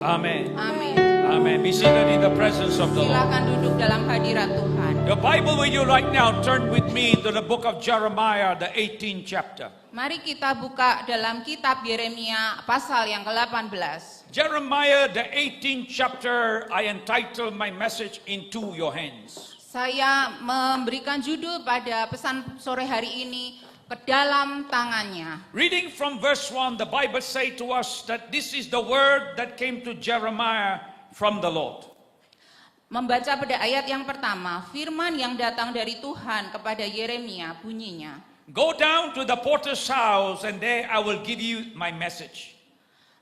Amen. Amin. Amen. Be seated in the presence of the Lord. Silakan duduk dalam hadirat Tuhan. Your Bible with you right now, turn with me to the book of Jeremiah, the 18th chapter. Mari kita buka dalam kitab Yeremia pasal yang ke-18. Jeremiah, the 18th chapter, I entitled my message Into Your Hands. Saya memberikan judul pada pesan sore hari ini, ke dalam tangannya. Reading from verse 1, the Bible says to us that this is the word that came to Jeremiah from the Lord. Membaca pada ayat yang pertama, firman yang datang dari Tuhan kepada Yeremia bunyinya, Go down to the potter's house and there I will give you my message.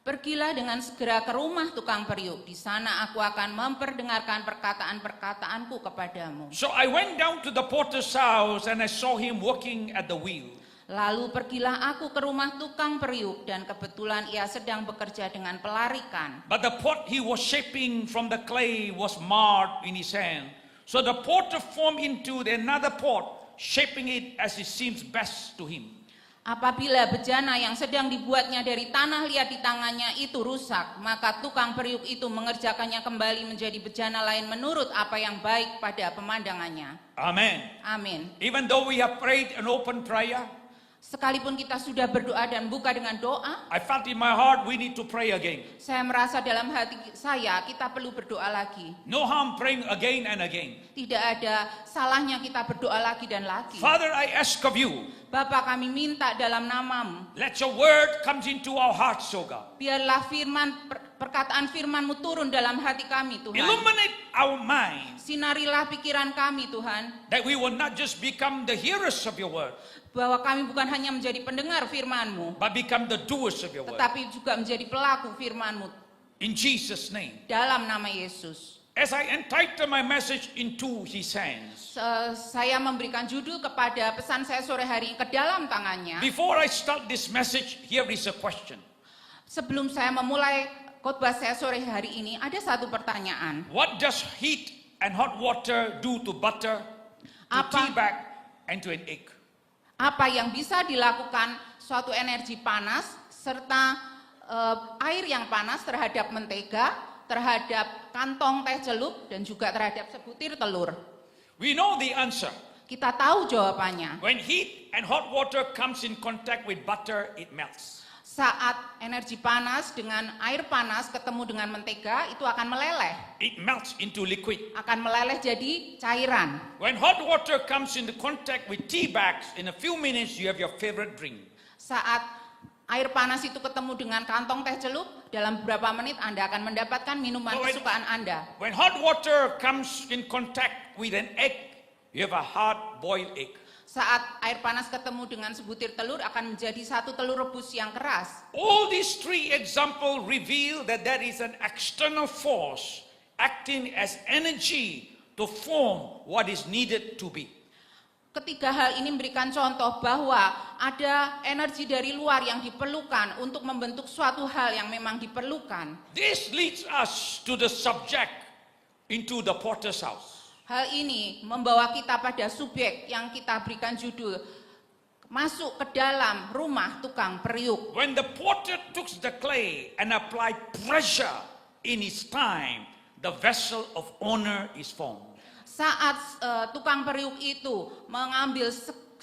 pergilah dengan segera ke rumah tukang periuk, di sana aku akan memperdengarkan perkataan-perkataanku kepadamu. So I went down to the potter's house and I saw him working at the wheel. Lalu pergilah aku ke rumah tukang periuk dan kebetulan ia sedang bekerja dengan pelarikan. But the pot he was shaping from the clay was marred in his hand. So the potter formed into another pot, shaping it as it seems best to him. Apabila bejana yang sedang dibuatnya dari tanah liat di tangannya itu rusak, maka tukang periuk itu mengerjakannya kembali menjadi bejana lain menurut apa yang baik pada pemandangannya. Amen. Amin. Even though we have prayed an open prayer, Sekalipun kita sudah berdoa dan buka dengan doa, I felt in my heart we need to pray again. saya merasa dalam hati saya kita perlu berdoa lagi. No harm praying again and again. Tidak ada salahnya kita berdoa lagi dan lagi. Father, I ask of you, Bapa, kami minta dalam namamu, let your word comes into our hearts, O God. biarlah perkataan firman-Mu turun dalam hati kami, Tuhan. Illuminate our minds, Sinarilah pikiran kami, Tuhan, that we will not just become the hearers of your word, bahwa kami bukan hanya menjadi pendengar firman-Mu, but become the doers of your word. tetapi juga menjadi pelaku firman-Mu. In Jesus' name. Dalam nama Yesus. As I entitle my message Into His Hands. Saya memberikan judul kepada pesan saya sore hari ke dalam tangannya. Before I start this message, here is a question. Sebelum saya memulai khotbah saya sore hari ini, ada satu pertanyaan. What does heat and hot water do to butter, to tea bag, and to an egg? Apa yang bisa dilakukan suatu energi panas serta air yang panas terhadap mentega, terhadap kantong teh celup, dan juga terhadap sebutir telur? We know the answer. Kita tahu jawabannya. When heat and hot water comes in contact with butter, it melts. Saat energi panas dengan air panas ketemu dengan mentega, itu akan meleleh. It melts into liquid. Akan meleleh jadi cairan. When hot water comes into contact with tea bags, in a few minutes you have your favorite drink. Saat air panas itu ketemu dengan kantong teh celup, dalam beberapa menit Anda akan mendapatkan minuman kesukaan Anda. When hot water comes in contact with an egg, you have a hard-boiled egg. Saat air panas ketemu dengan sebutir telur, akan menjadi satu telur rebus yang keras. All these three examples reveal that there is an external force acting as energy to form what is needed to be. Ketiga hal ini memberikan contoh bahwa ada energi dari luar yang diperlukan untuk membentuk suatu hal yang memang diperlukan. This leads us to the subject, into the potter's house. Hal ini membawa kita pada subjek yang kita berikan judul, masuk ke dalam rumah tukang periuk. When the potter took the clay and applied pressure in his time, the vessel of honor is formed. Saat tukang periuk itu mengambil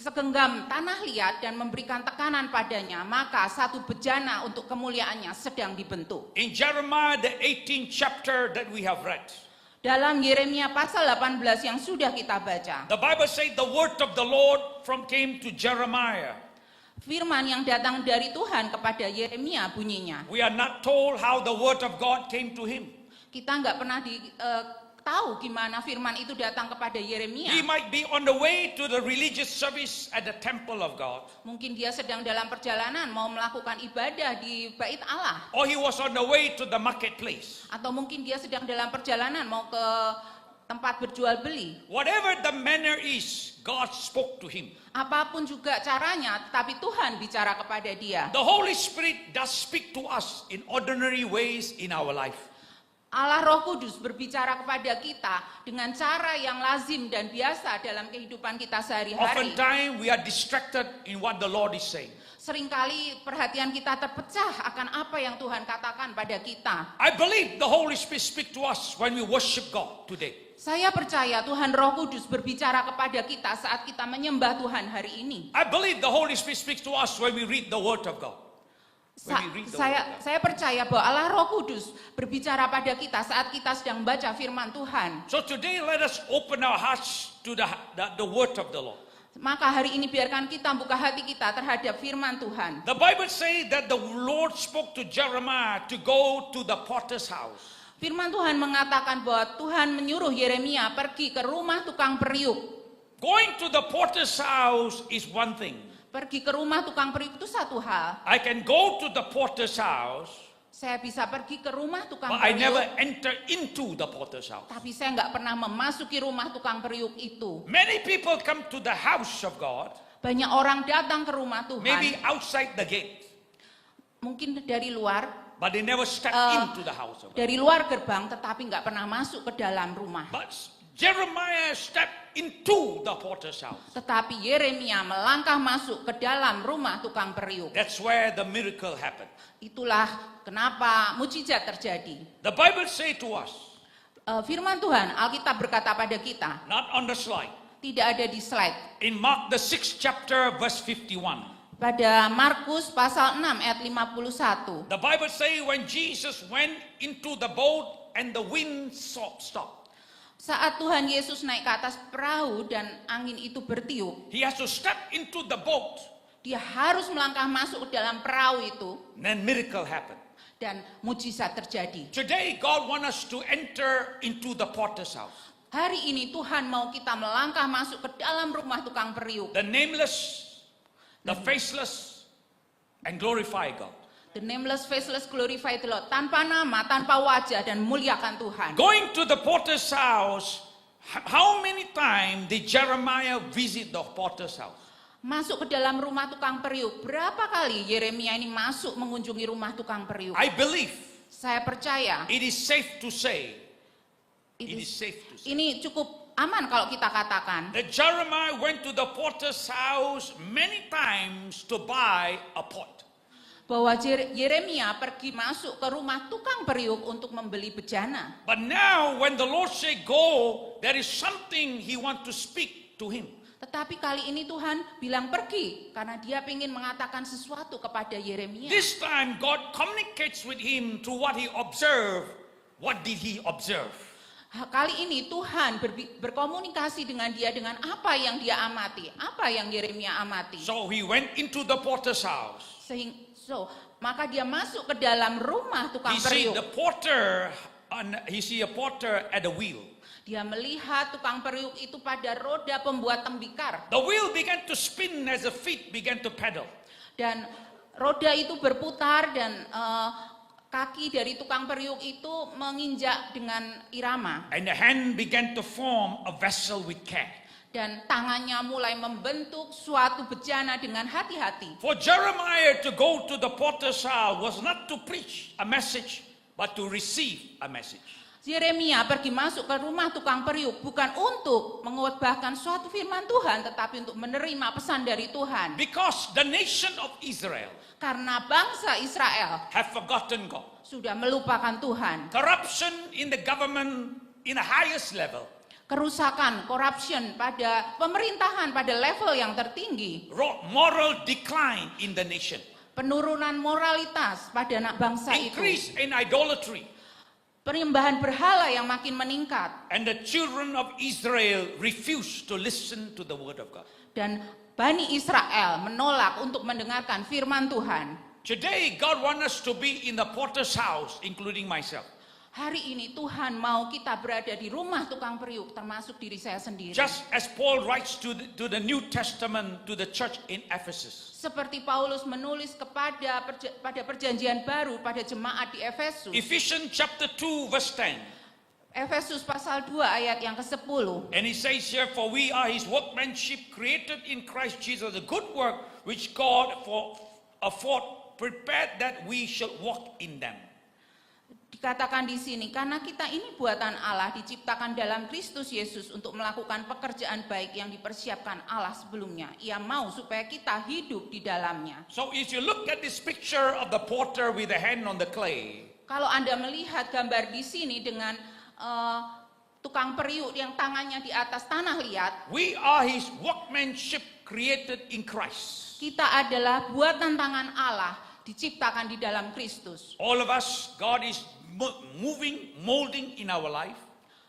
segenggam tanah liat dan memberikan tekanan padanya, maka satu bejana untuk kemuliaannya sedang dibentuk. In Jeremiah, the 18th chapter that we have read, Dalam Yeremia pasal 18 yang sudah kita baca, the Bible says the word of the Lord came to Jeremiah. firman yang datang dari Tuhan kepada Yeremia bunyinya. We are not told how the word of God came to him. Kita nggak pernah tahu gimana firman itu datang kepada Yeremia. He might be on the way to the religious service at the temple of God. Mungkin dia sedang dalam perjalanan mau melakukan ibadah di bait Allah. Or he was on the way to the marketplace. Atau mungkin dia sedang dalam perjalanan mau ke tempat berjual beli. Whatever the manner is, God spoke to him. Apapun juga caranya, tetapi Tuhan bicara kepada dia. The Holy Spirit does speak to us in ordinary ways in our life. Allah Roh Kudus berbicara kepada kita dengan cara yang lazim dan biasa dalam kehidupan kita sehari-hari. Oftentimes we are distracted in what the Lord is saying. Seringkali perhatian kita terpecah akan apa yang Tuhan katakan pada kita. I believe the Holy Spirit speak to us when we worship God today. Saya percaya Tuhan Roh Kudus berbicara kepada kita saat kita menyembah Tuhan hari ini. I believe the Holy Spirit speaks to us when we read the Word of God. Saya percaya bahwa Allah Roh Kudus berbicara pada kita saat kita sedang baca firman Tuhan. So today let us open our hearts to the Word of the Lord. Maka hari ini biarkan kita buka hati kita terhadap firman Tuhan. The Bible says that the Lord spoke to Jeremiah to go to the potter's house. Firman Tuhan mengatakan bahwa Tuhan menyuruh Yeremia pergi ke rumah tukang periuk. Going to the potter's house is one thing. Pergi ke rumah tukang periuk itu satu hal. I can go to the potter's house, Saya bisa pergi ke rumah tukang but I never periuk, enter into the potter's house. tapi saya nggak pernah memasuki rumah tukang periuk itu. Many people come to the house of God, Banyak orang datang ke rumah maybe Tuhan, outside the gate, mungkin dari luar, but they never step into the house of God. dari luar gerbang, tetapi nggak pernah masuk ke dalam rumah. But Jeremiah stepped into the potter's house. Tetapi Yeremia melangkah masuk ke dalam rumah tukang periuk. That's where the miracle happened. Itulah kenapa mujizat terjadi. The Bible say to us, Firman Tuhan, Alkitab berkata pada kita, not on the slide, tidak ada di slide. in Mark the 6th chapter verse 51. Pada Markus pasal 6 ayat 51. The Bible say when Jesus went into the boat and the wind stopped. Saat Tuhan Yesus naik ke atas perahu dan angin itu bertiup, He has to step into the boat, dia harus melangkah masuk ke dalam perahu itu then miracle happened. dan mujizat terjadi. Today God wants us to enter into the potter's house. Hari ini Tuhan mau kita melangkah masuk ke dalam rumah tukang periuk. The nameless, the faceless, and glorify God. The nameless, faceless, glorified Lord. Tanpa nama, tanpa wajah, dan muliakan Tuhan. Going to the potter's house, how many times did Jeremiah visit the potter's house? Masuk ke dalam rumah tukang periuk. Berapa kali Yeremia ini masuk mengunjungi rumah tukang periuk? I believe Saya percaya it is safe to say, ini cukup aman kalau kita katakan. that Jeremiah went to the potter's house many times to buy a pot. Bahwa Yeremia pergi masuk ke rumah tukang periuk untuk membeli bejana. But now when the Lord say go, there is something he want to speak to him. Tetapi kali ini Tuhan bilang pergi karena dia ingin mengatakan sesuatu kepada Yeremia. This time God communicates with him through what he observed. What did he observe? Kali ini Tuhan berkomunikasi dengan dia dengan apa yang dia amati, apa yang Yeremia amati. So he went into the potter's house. Maka dia masuk ke dalam rumah tukang He see periuk. the porter, he see a porter at the wheel. Dia melihat tukang periuk itu pada roda pembuat tembikar. The wheel began to spin as the feet began to pedal. Dan roda itu berputar dan kaki dari tukang periuk itu menginjak dengan irama. And the hand began to form a vessel with care. Dan tangannya mulai membentuk suatu bejana dengan hati-hati. For Jeremiah to go to the potter's house was not to preach a message, but to receive a message. Yeremia pergi masuk ke rumah tukang periuk bukan untuk mengkhotbahkan suatu firman Tuhan, tetapi untuk menerima pesan dari Tuhan. Because the nation of Israel Karena bangsa Israel have forgotten God. sudah melupakan Tuhan. Corruption in the government in the highest level. Kerusakan, corruption pada pemerintahan pada level yang tertinggi. Moral decline in the nation. Penurunan moralitas pada anak bangsa itu. Increase in idolatry. Penyembahan berhala yang makin meningkat. And the children of Israel refused to listen to the word of God. Dan Bani Israel menolak untuk mendengarkan firman Tuhan. Today God wants us to be in the potter's house, including myself. Hari ini Tuhan mau kita berada di rumah tukang periuk, termasuk diri saya sendiri. Just as Paul writes to the New Testament to the church in Ephesus. Seperti Paulus menulis pada perjanjian baru pada jemaat di Efesus. Ephesians chapter 2 verse 10. Efesus pasal 2 ayat yang ke-10. And he says here, for we are his workmanship created in Christ Jesus, a good work which God prepared that we should walk in them. Dikatakan di sini, karena kita ini buatan Allah, diciptakan dalam Kristus Yesus untuk melakukan pekerjaan baik yang dipersiapkan Allah sebelumnya. Ia mau supaya kita hidup di dalamnya. So if you look at this picture of the potter with the hand on the clay, Kalau Anda melihat gambar di sini dengan tukang periuk yang tangannya di atas tanah liat, we are his workmanship created in Christ. kita adalah buatan tangan Allah, diciptakan di dalam Kristus. All of us, God is moving, molding in our life.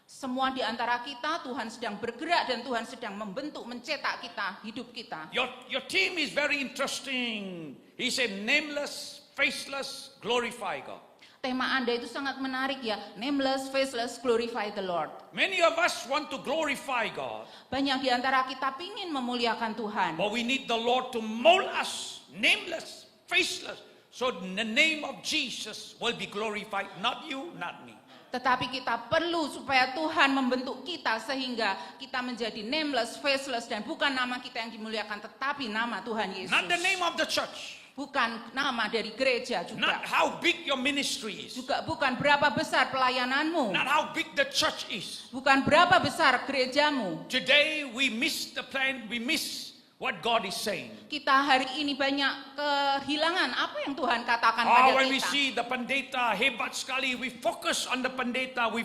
Semua di antara kita, Tuhan sedang bergerak dan Tuhan sedang membentuk, mencetak kita, hidup kita. Your team is very interesting. He said, nameless, faceless, glorify God. Tema Anda itu sangat menarik ya. Nameless, faceless, glorify the Lord. Many of us want to glorify God, Banyak di antara kita ingin memuliakan Tuhan. but we need the Lord to mold us, nameless, faceless, so the name of Jesus will be glorified, not you, not me. Tetapi kita perlu supaya Tuhan membentuk kita sehingga kita menjadi nameless, faceless, dan bukan nama kita yang dimuliakan, tetapi nama Tuhan Yesus. Not the name of the church, Bukan nama dari gereja not juga. how big your ministry is, Juga bukan berapa besar pelayananmu. not how big the church is. Bukan berapa besar gerejamu. Today we miss the plan, we miss what God is saying. Kita hari ini banyak kehilangan apa yang Tuhan katakan pada When we kita. see the pendeta hebat sekali, we focus on the pendeta, we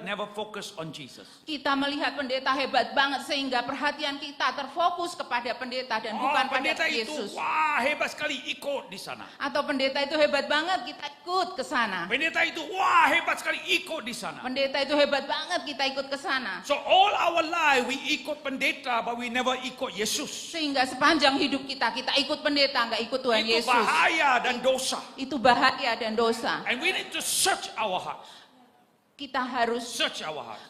never focus on Jesus. Kita melihat pendeta hebat banget sehingga perhatian kita terfokus kepada pendeta dan bukan pada Pendeta itu, Yesus. wah hebat sekali, ikut di sana. Atau pendeta itu hebat banget, kita ikut ke sana. Pendeta itu, wah hebat sekali, ikut di sana. Pendeta itu hebat banget, kita ikut ke sana. So all our life we ikut pendeta, but we never ikut Yesus. Sehingga sepanjang hidup kita ikut pendeta, nggak ikut Tuhan Itu Yesus. bahaya dan dosa. Itu bahaya dan dosa. And we need to search our hearts. Kita harus Search our hearts.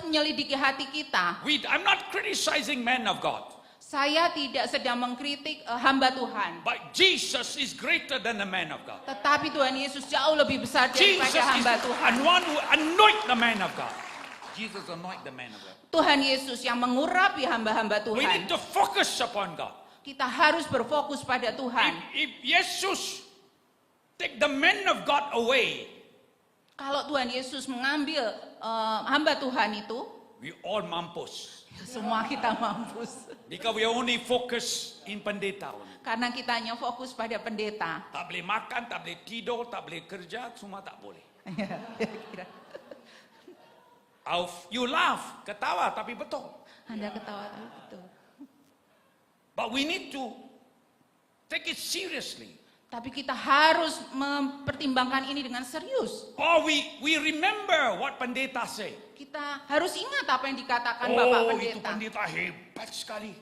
menyelidiki hati kita. I'm not criticizing men of God, Saya tidak sedang mengkritik hamba Tuhan. but Jesus is greater than the man of God. Tetapi Tuhan Yesus jauh lebih besar Jesus daripada is hamba Tuhan. the one who anoint the man of God. Jesus anoint the man of God. Tuhan Yesus yang mengurapi hamba-hamba We need Tuhan. to focus upon God. Kita harus berfokus pada Tuhan. If Jesus take the man of God away, Kalau Tuhan Yesus mengambil hamba Tuhan itu, we all mampus. semua kita mampus. Because we only focus in pendeta. Karena kita hanya fokus pada pendeta. Tak boleh makan, tak boleh tidur, tak boleh kerja, semua tak boleh. You laugh, ketawa, tapi betul. Anda ketawa tapi betul. But we need to take it seriously. Tapi kita harus mempertimbangkan ini dengan serius. Or we remember what pendeta say. Kita harus ingat apa yang dikatakan Bapak Oh, itu Pendeta. pendeta hebat sekali.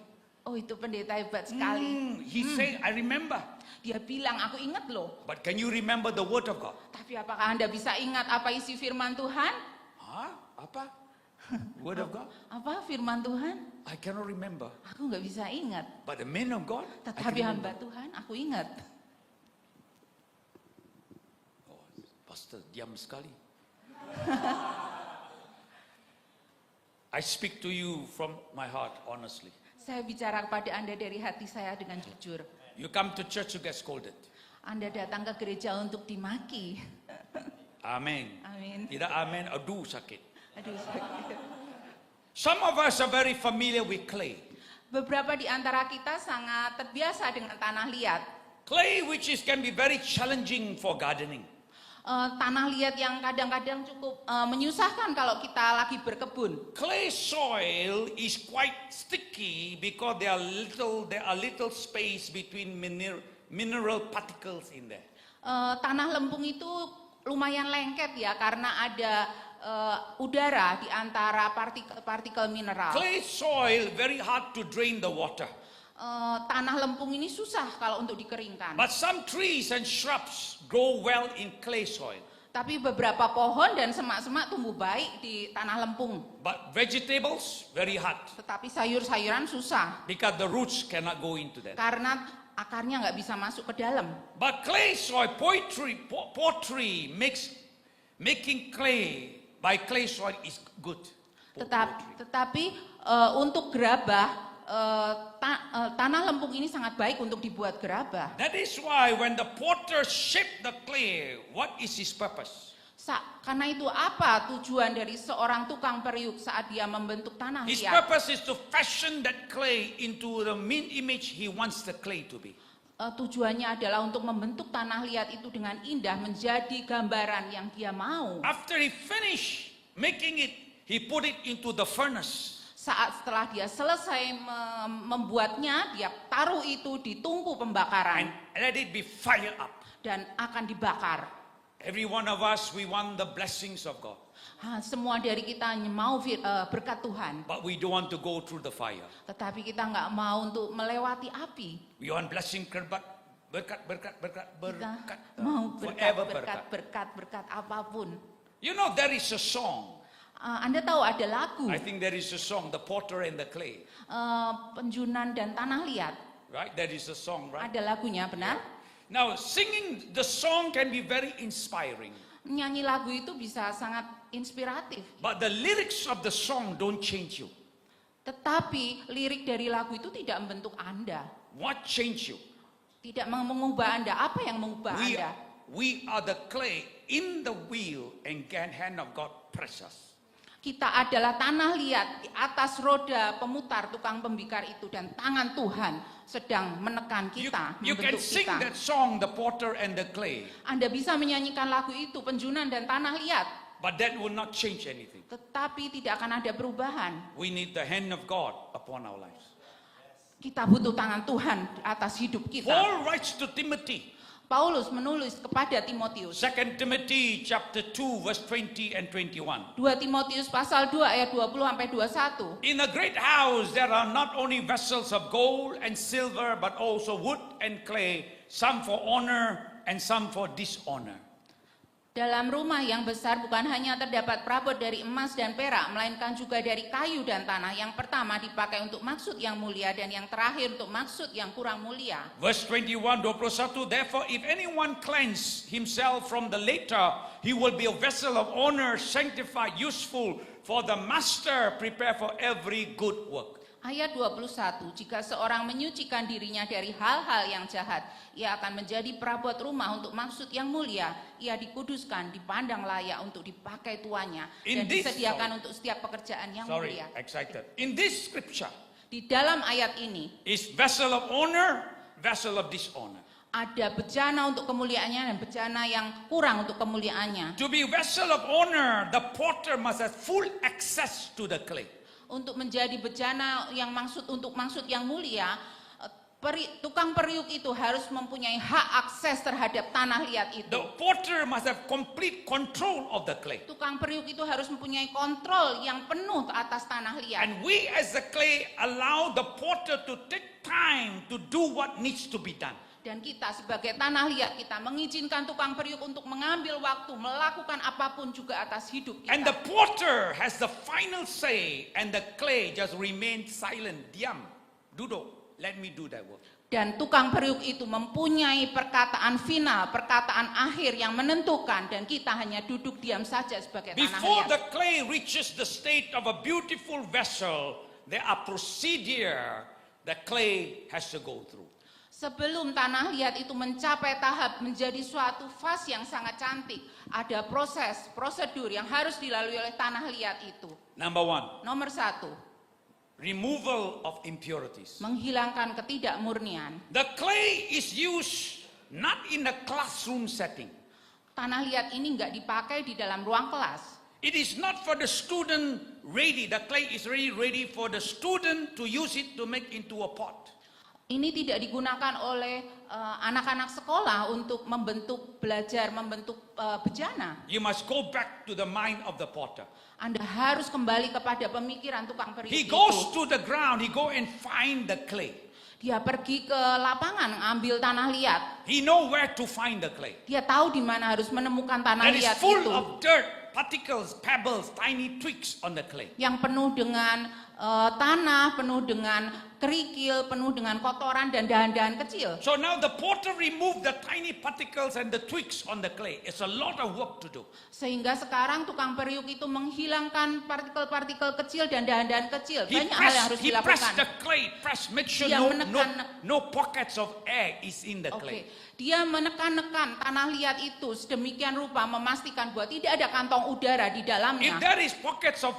Oh, itu pendeta hebat sekali. He say, I remember. Dia bilang, aku ingat loh. But can you remember the word of God? Tapi apakah Anda bisa ingat apa isi firman Tuhan? Hah? Apa? Word of God? Apa firman Tuhan? I cannot remember. Aku nggak bisa ingat. But the man of God, I Tetapi can hamba remember. Tuhan, aku ingat. Oh, Pastor, diam sekali. I speak to you from my heart, honestly. Saya bicara kepada Anda dari hati saya dengan jujur. You come to church, you get scolded. Anda datang ke gereja untuk dimaki. Amen. Amin. Tidak amen, aduh sakit. Aduh, sakit. Some of us are very familiar with clay. Beberapa di antara kita sangat terbiasa dengan tanah liat. Clay which can be very challenging for gardening. Tanah liat yang kadang-kadang cukup menyusahkan kalau kita lagi berkebun. Clay soil is quite sticky because there are little space between mineral particles in there. Tanah lempung itu lumayan lengket ya karena ada udara di antara partikel mineral. Clay soil very hard to drain the water. Tanah lempung ini susah kalau untuk dikeringkan. But some trees and shrubs grow well in clay soil. Tapi beberapa pohon dan semak-semak tumbuh baik di tanah lempung. But vegetables very hard Tetapi sayur-sayuran susah because the roots cannot go into that. karena akarnya nggak bisa masuk ke dalam. But clay soil, pottery making clay by clay soil is good. Tetapi untuk gerabah tanah lempung ini sangat baik untuk dibuat gerabah. That is why when the potter shaped the clay, what is his purpose? Karena itu apa tujuan dari seorang tukang periuk saat dia membentuk tanah His liat? purpose is to fashion that clay into the mean image he wants the clay to be. Tujuannya adalah untuk membentuk tanah liat itu dengan indah menjadi gambaran yang dia mau. After he finished making it, he put it into the furnace. Setelah dia selesai membuatnya, dia taruh itu di tungku pembakaran And let it be fired up. dan akan dibakar. Every one of us, we want the blessings of God. Semua dari kita hanya mau berkat Tuhan, But we don't want to go through the fire. tetapi kita nggak mau untuk melewati api. We want blessing berkat, berkat, Kita mau forever berkat. berkat apapun. You know, there is a song. Anda tahu ada lagu I think there is a song, The Potter and the Clay. penjunan dan tanah liat. Right? There is a song, right? Ada lagunya, benar? Now, singing the song can be very inspiring. Nyanyi lagu itu bisa sangat inspiratif. But the lyrics of the song don't change you. Tetapi lirik dari lagu itu tidak membentuk Anda. What changed you? Tidak mengubah Anda. Apa yang mengubah Anda? We are the clay in the wheel and hand of God press us. Kita adalah tanah liat di atas roda pemutar tukang pembikar itu, dan tangan Tuhan sedang menekan kita, You can membentuk sing kita. that song, The Potter and the Clay, Anda bisa menyanyikan lagu itu, penjunan dan tanah liat, but that will not change anything. tetapi tidak akan ada perubahan. We need the hand of God upon our lives. Kita butuh tangan Tuhan di atas hidup kita. Paul writes to Timothy, Paulus menulis kepada Timotius. 2 Timothy chapter 2 verse 20 and 21. 2 Timotius pasal 2 ayat 20 sampai 21. In a great house there are not only vessels of gold and silver, but also wood and clay, some for honor and some for dishonor. Dalam rumah yang besar bukan hanya terdapat perabot dari emas dan perak, melainkan juga dari kayu dan tanah. Yang pertama dipakai untuk maksud yang mulia, dan yang terakhir untuk maksud yang kurang mulia. Verse 21, therefore if anyone cleanse himself from the latter, he will be a vessel of honor, sanctified, useful for the master, prepare for every good work. Ayat 21, jika seorang menyucikan dirinya dari hal-hal yang jahat, ia akan menjadi perabot rumah untuk maksud yang mulia. Ia dikuduskan, dipandang layak untuk dipakai tuannya, dan disediakan untuk setiap pekerjaan yang mulia. In this scripture, di dalam ayat ini, is vessel of honor, vessel of dishonor. ada bejana untuk kemuliaannya dan bejana yang kurang untuk kemuliaannya. To be vessel of honor, the potter must have full access to the clay. Untuk menjadi bejana yang untuk maksud yang mulia, tukang periuk itu harus mempunyai hak akses terhadap tanah liat itu. The potter must have complete control of the clay. Tukang periuk itu harus mempunyai kontrol yang penuh atas tanah liat. And we as the clay allow the potter to take time to do what needs to be done. Dan kita sebagai tanah liat, kita mengizinkan tukang periuk untuk mengambil waktu, melakukan apapun juga atas hidup kita. And the potter has the final say, and the clay just remains silent, diam, duduk, let me do that work. Dan tukang periuk itu mempunyai perkataan final, perkataan akhir yang menentukan, dan kita hanya duduk diam saja sebagai tanah Before liat. the clay reaches the state of a beautiful vessel, there are procedure the clay has to go through. Sebelum tanah liat itu mencapai tahap menjadi suatu fase yang sangat cantik, ada proses, prosedur yang harus dilalui oleh tanah liat itu. Number 1, Nomor 1, removal of impurities. menghilangkan ketidakmurnian. The clay is used not in a classroom setting. Tanah liat ini nggak dipakai di dalam ruang kelas. It is not for the student ready. The clay is really ready for the student to use it to make into a pot. Ini tidak digunakan oleh anak-anak sekolah untuk belajar membentuk bejana. You must go back to the mind of the potter. Anda harus kembali kepada pemikiran tukang periuk He itu. goes to the ground, he go and find the clay. Dia pergi ke lapangan ambil tanah liat. He know where to find the clay. Dia tahu di mana harus menemukan tanah That is liat full itu. of dirt, particles, pebbles, tiny twigs on the clay. Yang penuh dengan tanah, penuh dengan kerikil, penuh dengan kotoran dan dahan-dahan kecil. So now the potter removed the tiny particles and the twigs on the clay. It's a lot of work to do. Sehingga sekarang tukang periuk itu menghilangkan partikel-partikel kecil dan dahan-dahan kecil. He Banyak hal yang harus pressed dilakukan. the clay, make sure Dia no pockets of air is in the Oke, clay. dia menekan-nekan tanah liat itu sedemikian rupa memastikan bahwa tidak ada kantong udara di If dalamnya. there is pockets of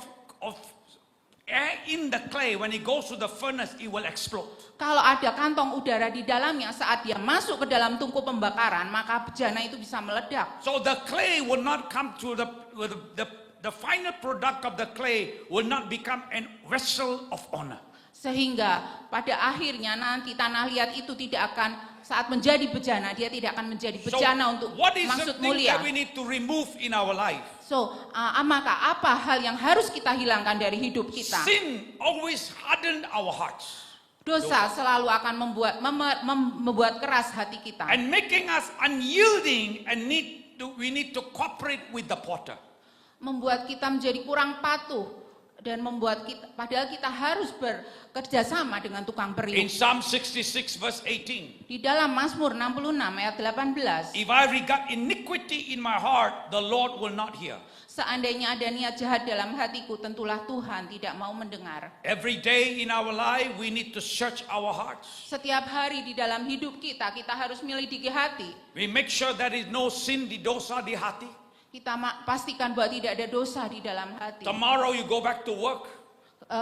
air in the clay, when it goes to the furnace, it will explode. Kalau ada kantong udara di dalamnya saat dia masuk ke dalam tungku pembakaran, maka bejana itu bisa meledak. So the clay will not come to the final product of the clay will not become a vessel of honor. Sehingga pada akhirnya nanti tanah liat itu tidak akan saat menjadi bejana, dia tidak akan menjadi bejana untuk what is the maksud thing mulia. that we need to remove in our life? So, maka apa hal yang harus kita hilangkan dari hidup kita? Sin always hardened our hearts Dosa selalu akan membuat keras hati kita. and making us unyielding, and we need to cooperate with the potter. Membuat kita menjadi kurang patuh dan membuat kita, padahal kita harus bekerja sama dengan tukang In periuk. Psalm 66 verse 18, Di dalam Mazmur 66 ayat 18, if I regard iniquity in my heart, the Lord will not hear. seandainya ada niat jahat dalam hatiku, tentulah Tuhan tidak mau mendengar. Every day in our life, we need to search our hearts. Setiap hari di dalam hidup kita harus menyelidiki hati. We make sure there is no sin di dosa di hati. Kita pastikan bahwa tidak ada dosa di dalam hati. Tomorrow you go back to work.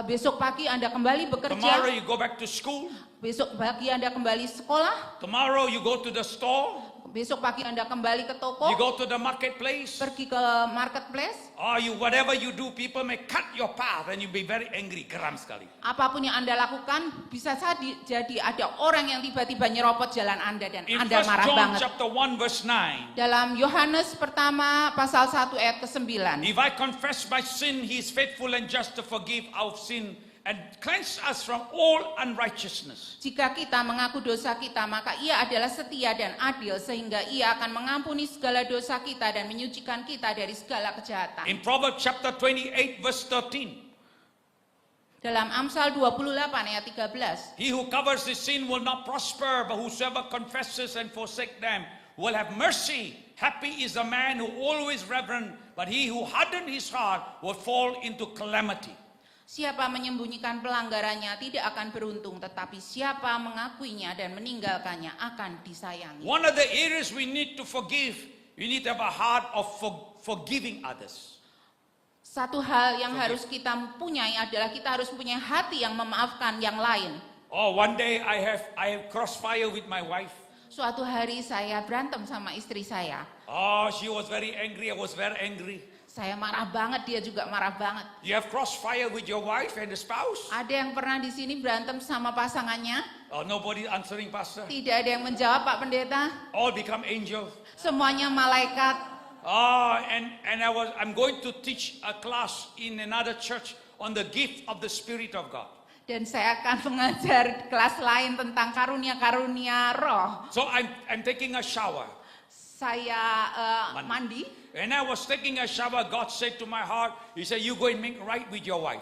Besok pagi Anda kembali Tomorrow bekerja. you go back to school. Besok pagi Anda kembali sekolah. Tomorrow you go to the store. Besok pagi Anda kembali ke You toko. go to the marketplace. Pergi ke marketplace. Or whatever you do, people may cut your path and you be very angry. Geram sekali. Apapun yang Anda lakukan, bisa jadi ada orang yang tiba-tiba nyeropot jalan Anda dan In Anda 1 marah John banget. chapter 1 verse 9, Dalam Yohanes pertama pasal 1 ayat ke-9. if I confess my sin, he is faithful and just to forgive our sin and cleanse us from all unrighteousness. Jika kita mengaku dosa kita, maka ia adalah setia dan adil sehingga ia akan mengampuni segala dosa kita dan menyucikan kita dari segala kejahatan. In Proverbs chapter 28 verse 13, Dalam Amsal 28 ayat 13. he who covers his sin will not prosper, but whosoever confesses and forsake them will have mercy. Happy is the man who always reverent, but he who harden his heart will fall into calamity. Siapa menyembunyikan pelanggarannya tidak akan beruntung, tetapi siapa mengakuinya dan meninggalkannya akan disayangi. One of the areas we need to forgive, we need to have a heart of forgiving others. Satu hal yang harus kita punyai adalah kita harus punya hati yang memaafkan yang lain. Oh, one day I have crossfire with my wife. Suatu hari saya berantem sama istri saya. Oh, she was very angry, I was very angry. Saya marah banget, dia juga marah banget. You have crossfire with your wife and the spouse? Ada yang pernah di sini berantem sama pasangannya? Oh, nobody answering, Pastor. Tidak ada yang menjawab, Pak Pendeta. All become angels. Semuanya malaikat. Oh, and I'm going to teach a class in another church on the gift of the Spirit of God. Dan saya akan mengajar kelas lain tentang karunia-karunia roh. So I'm taking a shower. Saya mandi. When I was taking a shower, God said to my heart, He said, you go and make right with your wife.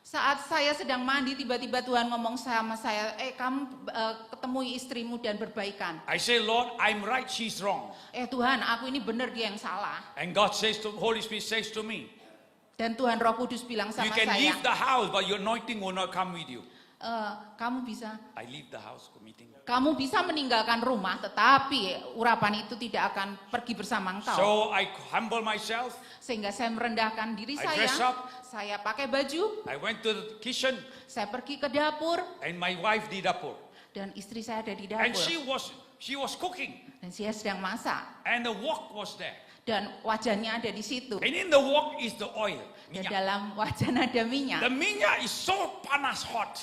Saat saya sedang mandi, tiba-tiba Tuhan ngomong sama saya, kamu ketemui istrimu dan berbaikan. I say, Lord, I'm right, she's wrong. Tuhan, aku ini benar, dia yang salah. And God says Holy Spirit says to me, Dan Tuhan Roh Kudus bilang sama you can saya, leave the house, but your anointing will not come with you. kamu bisa I leave the house, meeting. Kamu bisa meninggalkan rumah, tetapi urapan itu tidak akan pergi bersama engkau. So I humble myself. Sehingga saya merendahkan diri I dress saya. up. Saya pakai baju. I went to the kitchen, Saya pergi ke dapur. and my wife di dapur. Dan istri saya ada di And dapur. she was cooking, Dan saya sedang masak. and the wok was there. Dan wajannya ada di situ. And in the wok is the oil. Dan Minyak. dalam wajan ada minyak. The minyak is so panas hot.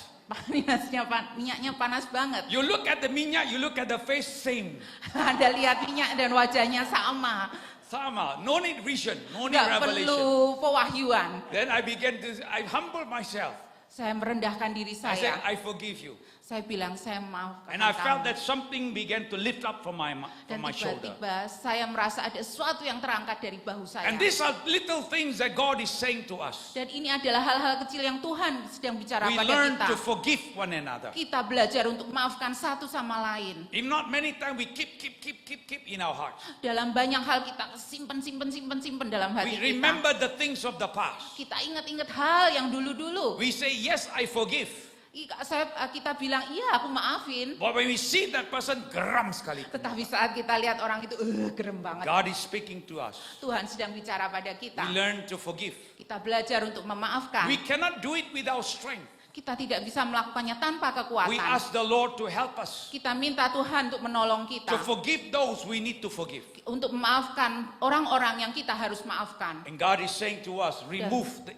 Minyaknya panas banget. You look at the minyak, you look at the face, same. Anda lihat minyak dan wajahnya sama. Sama. No need vision, no need Nggak revelation. perlu pewahyuan. Then I humble myself. Saya merendahkan diri I said, saya. I forgive you. Saya bilang, saya maafkan And I felt kamu. that something began to lift up from Dan my shoulder. tiba-tiba saya merasa ada sesuatu yang terangkat dari bahu saya. And these are little things that God is saying to us. Dan ini adalah hal-hal kecil yang Tuhan sedang bicara We pada learn kita. to forgive one another. Kita belajar untuk maafkan satu sama lain. If not, many times we keep in our hearts. Dalam banyak hal kita simpen dalam hati We kita. remember the things of the past. Kita ingat-ingat hal yang dulu-dulu. We say, yes, I forgive. Kita bilang, iya aku maafin. But when we see that person, geram sekali. Tetapi saat kita lihat orang itu, gerem banget. God is speaking to us. Tuhan sedang bicara pada kita. We learn to forgive. Kita belajar untuk memaafkan. We cannot do it without strength. Kita tidak bisa melakukannya tanpa We kekuatan. ask the Lord to help us. Kita minta Tuhan untuk menolong kita. To forgive those we need to forgive. Untuk memaafkan orang-orang yang kita harus maafkan. And God is saying to us, remove the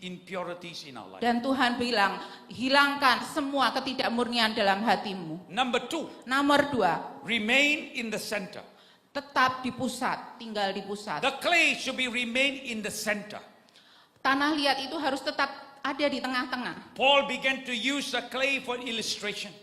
impurities in our life. Dan Tuhan bilang, hilangkan semua ketidakmurnian dalam hatimu. Number 2, Nomor 2, remain in the center. tetap di pusat, tinggal di pusat. The clay should be remain in the center. Tanah liat itu harus tetap ada di tengah-tengah. Paul began to use the clay for illustration.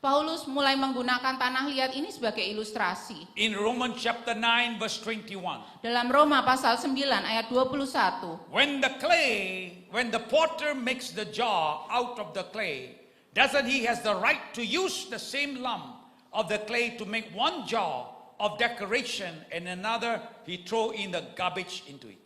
Paulus mulai menggunakan tanah liat ini sebagai ilustrasi. In Romans chapter 9 verse 21. Dalam Roma pasal 9 ayat 21. When the potter makes the jar out of the clay, doesn't he has the right to use the same lump of the clay to make one jar of decoration and another he throw in the garbage into it?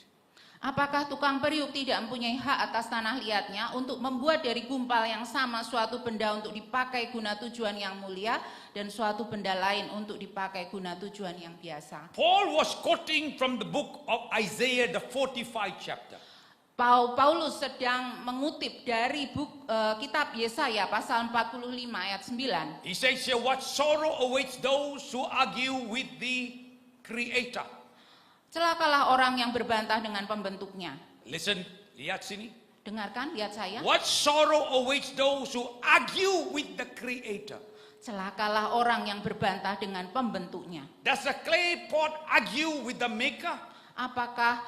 Apakah tukang periuk tidak mempunyai hak atas tanah liatnya untuk membuat dari gumpal yang sama suatu benda untuk dipakai guna tujuan yang mulia dan suatu benda lain untuk dipakai guna tujuan yang biasa? Paul was quoting from the book of Isaiah, the 45 chapter. Paulus sedang mengutip dari kitab Yesaya pasal 45 ayat 9. He says here, what sorrow awaits those who argue with the Creator. Celakalah orang yang berbantah dengan pembentuknya. Listen, lihat sini. Dengarkan, lihat saya. What sorrow awaits those who argue with the Creator. Celakalah orang yang berbantah dengan pembentuknya. Does the clay pot argue with the maker? Apakah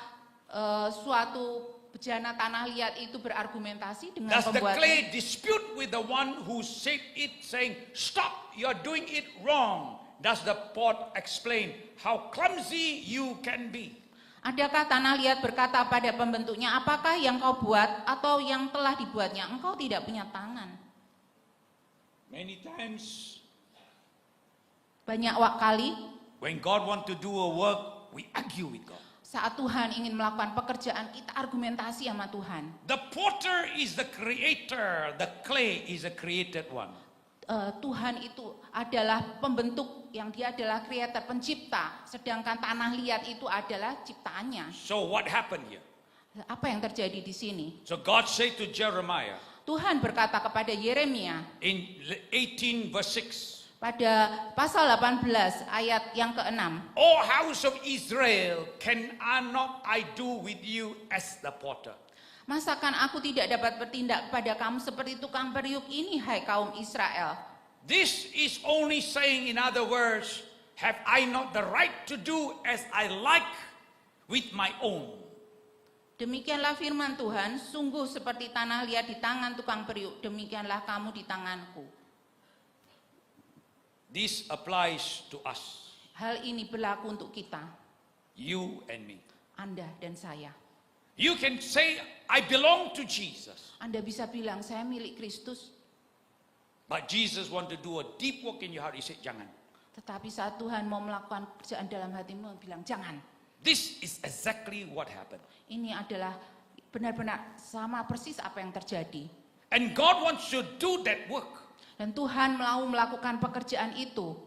suatu bejana tanah liat itu berargumentasi dengan Does the pembuatnya? clay dispute with the one who shaped it saying, stop, you're doing it wrong? Does the pot explain how clumsy you can be? Adakah tanah liat berkata pada pembentuknya, apakah yang kau buat atau yang telah dibuatnya? Engkau tidak punya tangan. Many times, Banyak kali when God wants to do a work, we argue with God. saat Tuhan ingin melakukan pekerjaan, kita argumentasi sama Tuhan. The potter is the creator, the clay is a created one. Tuhan itu adalah pembentuk, yang dia adalah creator, pencipta, sedangkan tanah liat itu adalah ciptaannya. So what happened here? Apa yang terjadi di sini? So God said to Jeremiah Tuhan berkata kepada Yeremia in 18 verse 6, pada pasal 18 ayat yang ke-6. O house of Israel, can I do with you as the potter? Masakan aku tidak dapat bertindak pada kamu seperti tukang periuk ini, hai kaum Israel? This is only saying, in other words, have I not the right to do as I like with my own? Demikianlah firman Tuhan, sungguh seperti tanah liat di tangan tukang periuk, demikianlah kamu di tanganku. This applies to us, Hal ini berlaku untuk kita, you and me. Anda dan saya. You can say, I belong to Jesus. Anda bisa bilang, saya milik Kristus. But Jesus want to do a deep work in your heart. He said, jangan. Tetapi saat Tuhan mau melakukan pekerjaan dalam hatimu, bilang jangan. This is exactly what happened. Ini adalah benar-benar sama persis apa yang terjadi. And God wants to do that work. Dan Tuhan mau melakukan pekerjaan itu.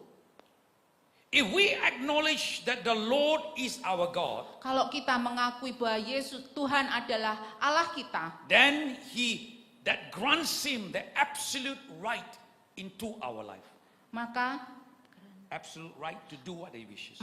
If we acknowledge that the Lord is our God, Kalau kita mengakui bahwa Yesus Tuhan adalah Allah kita, then that grants him the absolute right into our life. maka Absolute right to do what he wishes.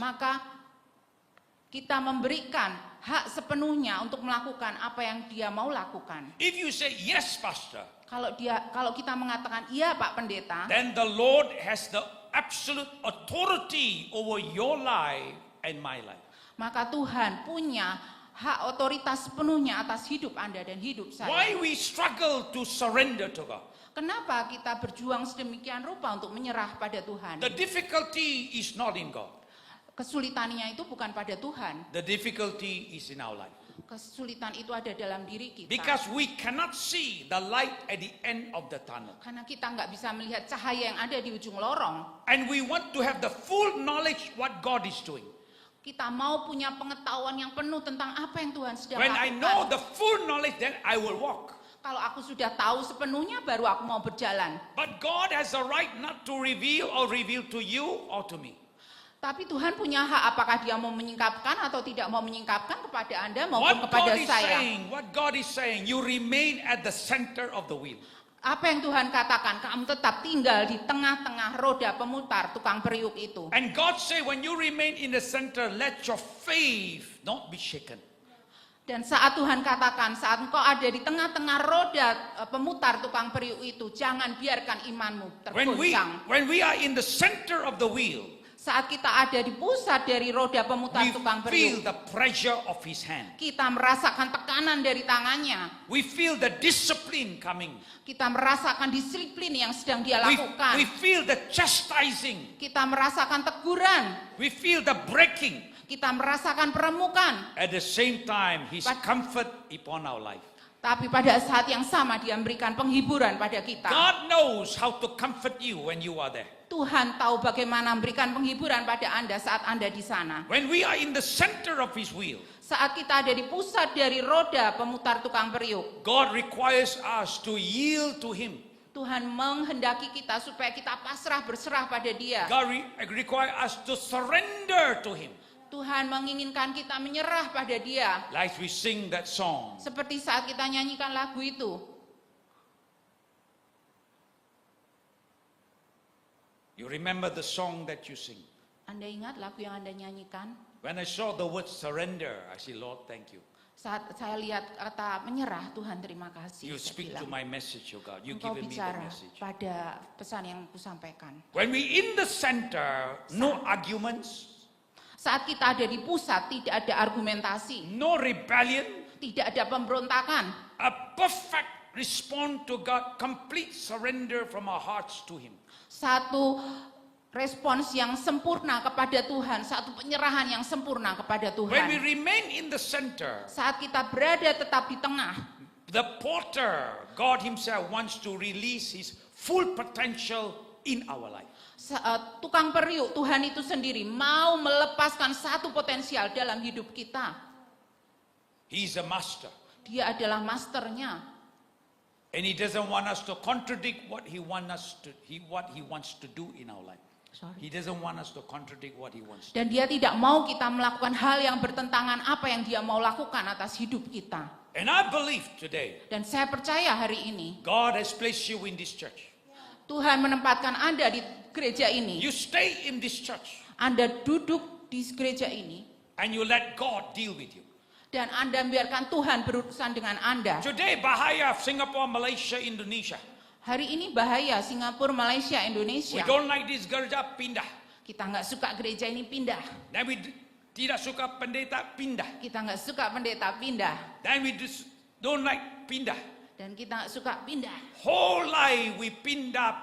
kita memberikan hak sepenuhnya untuk melakukan apa yang dia mau lakukan. If you say, yes, Pastor, Kalau kita mengatakan iya Pak Pendeta, then the Lord has the absolute authority over your life and my life. maka Tuhan punya hak otoritas sepenuhnya atas hidup Anda dan hidup saya. Why we struggle to surrender to God? Kenapa kita berjuang sedemikian rupa untuk menyerah pada Tuhan? The difficulty is not in God. Kesulitannya itu bukan pada Tuhan. The difficulty is in our life. Kesulitan itu ada dalam diri kita. Because we cannot see the light at the end of the tunnel. Karena kita nggak bisa melihat cahaya yang ada di ujung lorong. And we want to have the full knowledge what God is doing. Kita mau punya pengetahuan yang penuh tentang apa yang Tuhan sedang When I know lakukan. the full knowledge, then I will walk. Kalau aku sudah tahu sepenuhnya, baru aku mau berjalan. But God has a right not to reveal or reveal to you or to me. Tapi Tuhan punya hak apakah dia mau menyingkapkan atau tidak mau menyingkapkan kepada Anda maupun What kepada God is saya. saying, you remain at the center of the wheel. Apa yang Tuhan katakan, kamu tetap tinggal di tengah-tengah roda pemutar tukang periuk itu. And God say, when you remain in the center, let your faith not be shaken. Dan saat Tuhan katakan, saat engkau ada di tengah-tengah roda pemutar tukang periuk itu, jangan biarkan imanmu tergoncang. When we are in the center of the wheel, Saat kita ada di pusat dari roda pemutar we tukang feel periuk, the pressure of His hand. kita merasakan tekanan dari tangannya. We feel the discipline coming. Kita merasakan disiplin yang sedang dia We lakukan. feel the chastising. Kita merasakan teguran. We feel the breaking. Kita merasakan peremukan. At the same time, His But- comfort upon our life. Tapi pada saat yang sama dia memberikan penghiburan pada kita. God knows how to comfort you when you are there. Tuhan tahu bagaimana memberikan penghiburan pada Anda saat Anda di sana. When we are in the center of His wheel, Saat kita ada di pusat dari roda pemutar tukang periuk, God requires us to yield to Him. Tuhan menghendaki kita supaya kita pasrah berserah pada Dia. God requires us to surrender to Him. Tuhan menginginkan kita menyerah pada Dia. Like we sing that song. Seperti saat kita nyanyikan lagu itu. You remember the song that you sing. Anda ingat lagu yang Anda nyanyikan? When I saw the word surrender, I said, Lord, thank you. Saat saya lihat kata menyerah, Tuhan terima kasih. You Saya speak to bilang, my message, oh God. You Engkau given me the bicara message. pada pesan yang kusampaikan. When we in the center, no arguments, Saat kita ada di pusat, tidak ada argumentasi, no rebellion, tidak ada pemberontakan. a perfect response to God, complete surrender from our hearts to Him. Satu respons yang sempurna kepada Tuhan, satu penyerahan yang sempurna kepada When we Tuhan. remain in the center, Saat kita berada tetap di tengah, the potter, God Himself wants to release His full potential in our life. tukang periuk Tuhan itu sendiri mau melepaskan satu potensial dalam hidup kita. He's a master. Dia adalah masternya. And He doesn't want us to contradict what He wants to do in our life. He doesn't want us to contradict what He wants. Dan dia tidak mau kita melakukan hal yang bertentangan apa yang dia mau lakukan atas hidup kita. And I believe today, Dan saya percaya hari ini, God has placed you in this church. Tuhan menempatkan Anda di gereja ini. You stay in this church Anda duduk di gereja ini. and you let God deal with you. Dan Anda biarkan Tuhan berurusan dengan Anda. Today, Bahaya, Singapore, Malaysia, Indonesia. Hari ini bahaya Singapura, Malaysia, We Indonesia. don't like this gereja, pindah. Kita nggak suka gereja ini pindah. Dan we tidak suka pendeta, pindah. Kita nggak suka pendeta pindah. Dan we don't like pindah. Dan kita nggak suka pindah. Whole life we pindah.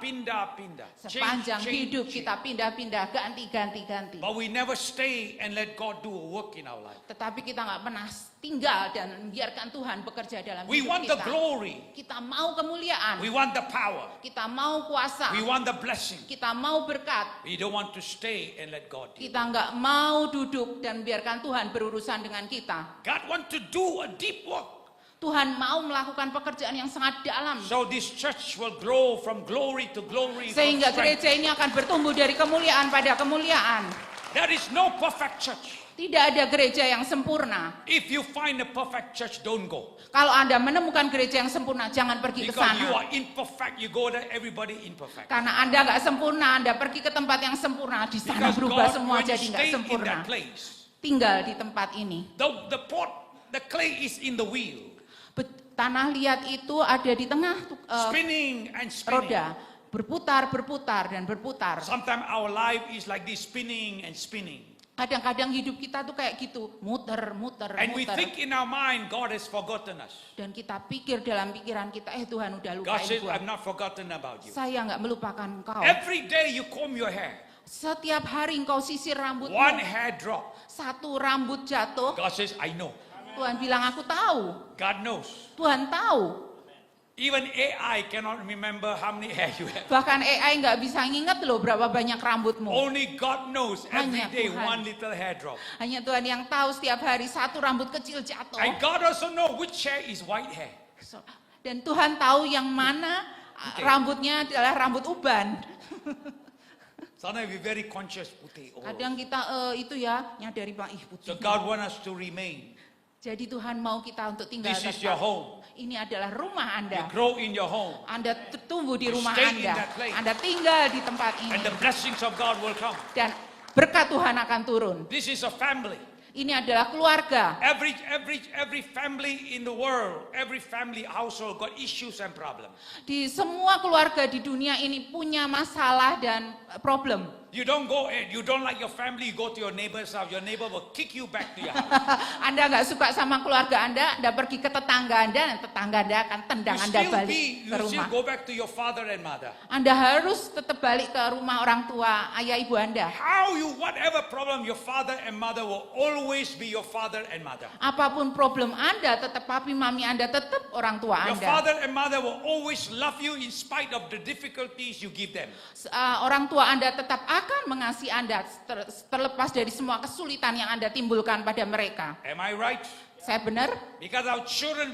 Sepanjang Change. hidup kita pindah-pindah, ganti. But we never stay and let God do a work in our life. Tetapi kita nggak pernah tinggal dan membiarkan Tuhan bekerja dalam We hidup want the kita. glory. Kita mau kemuliaan. We want the power. Kita mau kuasa. We want the blessing. Kita mau berkat. We don't want to stay and let God deal. Kita nggak mau duduk dan biarkan Tuhan berurusan dengan kita. God want to do a deep work. Tuhan mau melakukan pekerjaan yang sangat dalam. So this church will grow from glory to glory. from Sehingga strength. gereja ini akan bertumbuh dari kemuliaan pada kemuliaan. There is no perfect church. Tidak ada gereja yang sempurna. If you find a perfect church, don't go. Kalau Anda menemukan gereja yang sempurna, jangan pergi ke Because you sana. are imperfect, you go there, everybody imperfect. Karena Anda nggak sempurna, Anda pergi ke tempat yang sempurna, di sana Because berubah God, semua when you jadi nggak stay in sempurna. that place, Tinggal di tempat ini. the clay is in the wheel, Tanah liat itu ada di tengah spinning and spinning. roda, berputar dan berputar. Sometimes our life is like this, spinning and spinning. Kadang-kadang hidup kita tuh kayak gitu, muter. And we think in our mind, God has forgotten us. Dan kita pikir dalam pikiran kita, Tuhan udah God lupain says, gua. I've not forgotten about you. Saya nggak melupakan engkau. Every day you comb your hair, Setiap hari engkau sisir rambutmu, one hair drop. satu rambut jatuh, God says, I know. Tuhan bilang aku tahu. God knows. Tuhan tahu. Even AI cannot remember how many hair you have. Bahkan AI nggak bisa nginget loh berapa banyak rambutmu. Only God knows every Hanya day Tuhan. one little hair drop. Hanya Tuhan yang tahu setiap hari satu rambut kecil jatuh. And God also know which hair is white hair. Dan Tuhan tahu yang mana rambutnya adalah rambut uban. Sometimes we're very conscious putih. Oh. Kadang kita itu ya nyadari Pak, putih. So God wants us to remain. Jadi Tuhan mau kita untuk tinggal This is your tetap. home. Ini adalah rumah You Anda. grow in your home. Anda tumbuh di You rumah stay in Anda. that place. Anda tinggal di tempat ini. And the blessings of God will come. Dan berkat Tuhan akan turun. This is a family. Ini adalah keluarga. Every family in the world, every family household got issues and problems. Di semua keluarga di dunia ini punya masalah dan problem. You don't like your family, you go to your neighbor's house. Your neighbor will kick you back to your house. Anda nggak suka sama keluarga Anda pergi ke tetangga Anda, dan tetangga Anda akan tendang Anda balik ke You rumah. still go back to your father and mother. Anda harus tetap balik ke rumah orang tua, ayah ibu Anda. Whatever problem, your father and mother will always be your father and mother. Apapun problem Anda, tetap papi mami Anda tetap orang tua Your Anda. father and mother will always love you in spite of the difficulties you give them. Orang tua Anda tetap akan mengasihi Anda terlepas dari semua kesulitan yang Anda timbulkan pada mereka. Am I right? Saya benar? Because our children,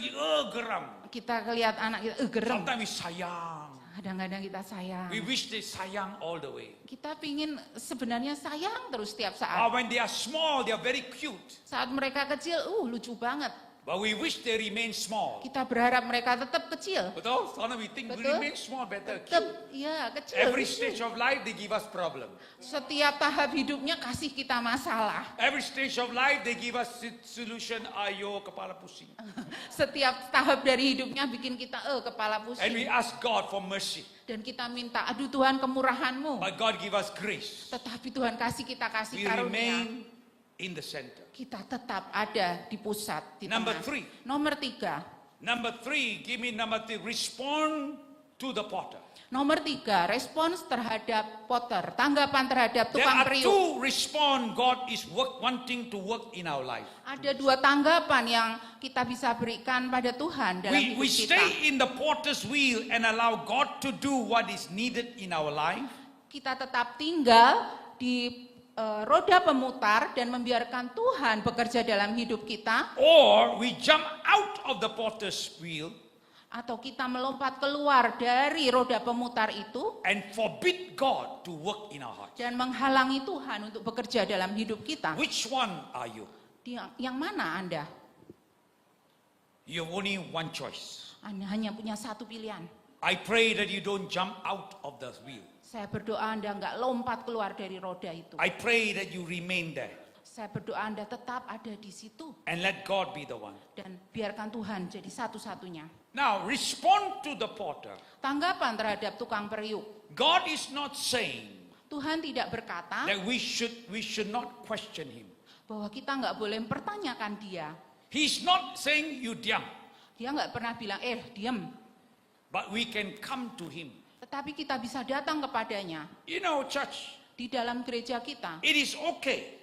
geram. Kita lihat anak kita gerem. Sometimes we sayang. Kadang-kadang kita sayang. We wish they sayang all the way. Kita pingin sebenarnya sayang terus setiap saat. When they are small, they are very cute. Saat mereka kecil, lucu banget. But we wish they remain small. Kita berharap mereka tetap kecil. Betul? Sometimes we think we Betul. remain small better. Tetap, Cute. ya kecil. Every lucu. stage of life, they give us problem. Setiap tahap hidupnya kasih kita masalah. Every stage of life, they give us solution. Ayo, kepala pusing. Setiap tahap dari hidupnya bikin kita kepala And we pusing. ask God for mercy. Dan kita minta, aduh Tuhan kemurahan-Mu. But God give us grace. Tetapi Tuhan kasih kita kasih We karunia. remain in the center. Kita tetap ada di pusat, di Number tengah. 3. Nomor 3. Number 3, give me number 3. Respond to the potter. Nomor 3, respons terhadap potter, tanggapan terhadap There tukang are periuk. two respond God is wanting to work in our life. Ada 2 tanggapan yang kita bisa berikan pada Tuhan dalam hidup We kita. stay in the potter's wheel and allow God to do what is needed in our life. Kita tetap tinggal di roda pemutar dan membiarkan Tuhan bekerja dalam hidup kita, Or we jump out of the potter's wheel atau kita melompat keluar dari roda pemutar itu and forbid God to work in our hearts. dan menghalangi Tuhan untuk bekerja dalam hidup kita. Which one are you? Yang mana Anda? You have only one choice. Anda hanya punya satu pilihan. I pray that you don't jump out of the wheel. Saya berdoa Anda nggak lompat keluar dari roda itu. I pray that you remain there Saya berdoa Anda tetap ada di situ and let God be the one. dan biarkan Tuhan jadi satu-satunya. Now, respond to the potter. Tanggapan terhadap tukang periuk. God is not saying Tuhan tidak berkata that we should not question him. bahwa kita nggak boleh mempertanyakan dia. He's not saying you diam, Dia nggak pernah bilang, diam. but we can come to him. Tetapi kita bisa datang kepadanya. You know, church, Di dalam gereja kita it is okay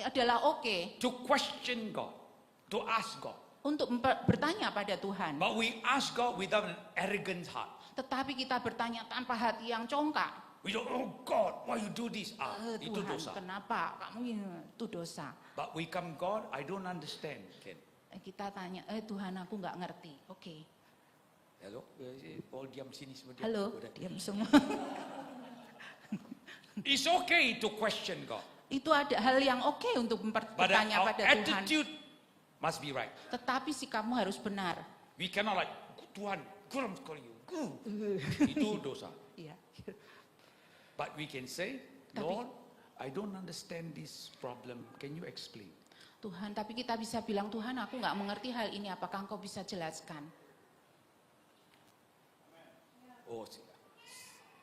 adalah oke to question God, to ask God. untuk bertanya pada Tuhan. But we ask God without an arrogant heart. Tetapi kita bertanya tanpa hati yang congkak. We don't, oh God, why you do this? Itu Tuhan, dosa. kenapa kamu ini? Itu dosa. But we come, God, I don't understand. Ken. Kita tanya, Tuhan aku nggak ngerti. Oke. Hello, all diam sini semua. Halo, diam semua. It's okay to question God. Itu ada hal yang oke untuk But bertanya our pada Tuhan. attitude must be right. Tetapi sikapmu harus benar. We cannot like, Tuhan, geram sekali. Itu dosa. Iya. But we can say, Lord, I don't understand this problem. Can you explain? Tuhan, tapi kita bisa bilang, Tuhan aku nggak mengerti hal ini, apakah engkau bisa jelaskan? Oh,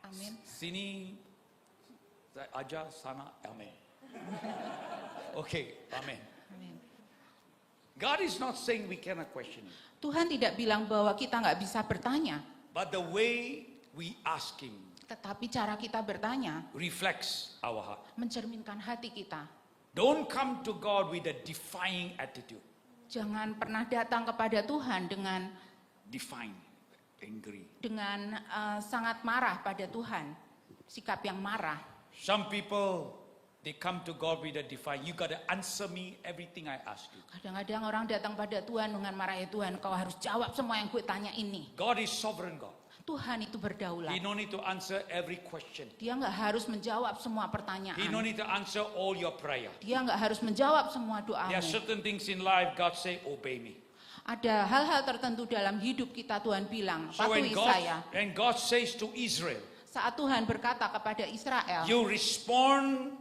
Amin. sini saya ajar sana, amin. Okay, amen. Amin. God is not saying we cannot question Him, Tuhan tidak bilang bahwa kita nggak bisa bertanya, but the way we ask Him tetapi cara kita bertanya reflects our heart. mencerminkan hati kita. Don't come to God with a defying attitude, Jangan pernah datang kepada Tuhan dengan defying, angry. sangat marah pada Tuhan, sikap yang marah. Some people, they come to God with a defying. You got to answer me everything I ask you. Kadang-kadang orang datang pada Tuhan dengan marah, ya Tuhan, kau harus jawab semua yang gue tanya ini. God is sovereign God. Tuhan itu berdaulat. He no need to answer every question. Dia nggak harus menjawab semua He no pertanyaan. need to answer all your prayer. Dia nggak harus menjawab semua There are doamu. certain things in life God say, obey me. Ada hal-hal tertentu dalam hidup kita, Tuhan bilang, So when patuhi saya. God says to Israel, Saat Tuhan berkata kepada Israel, you respond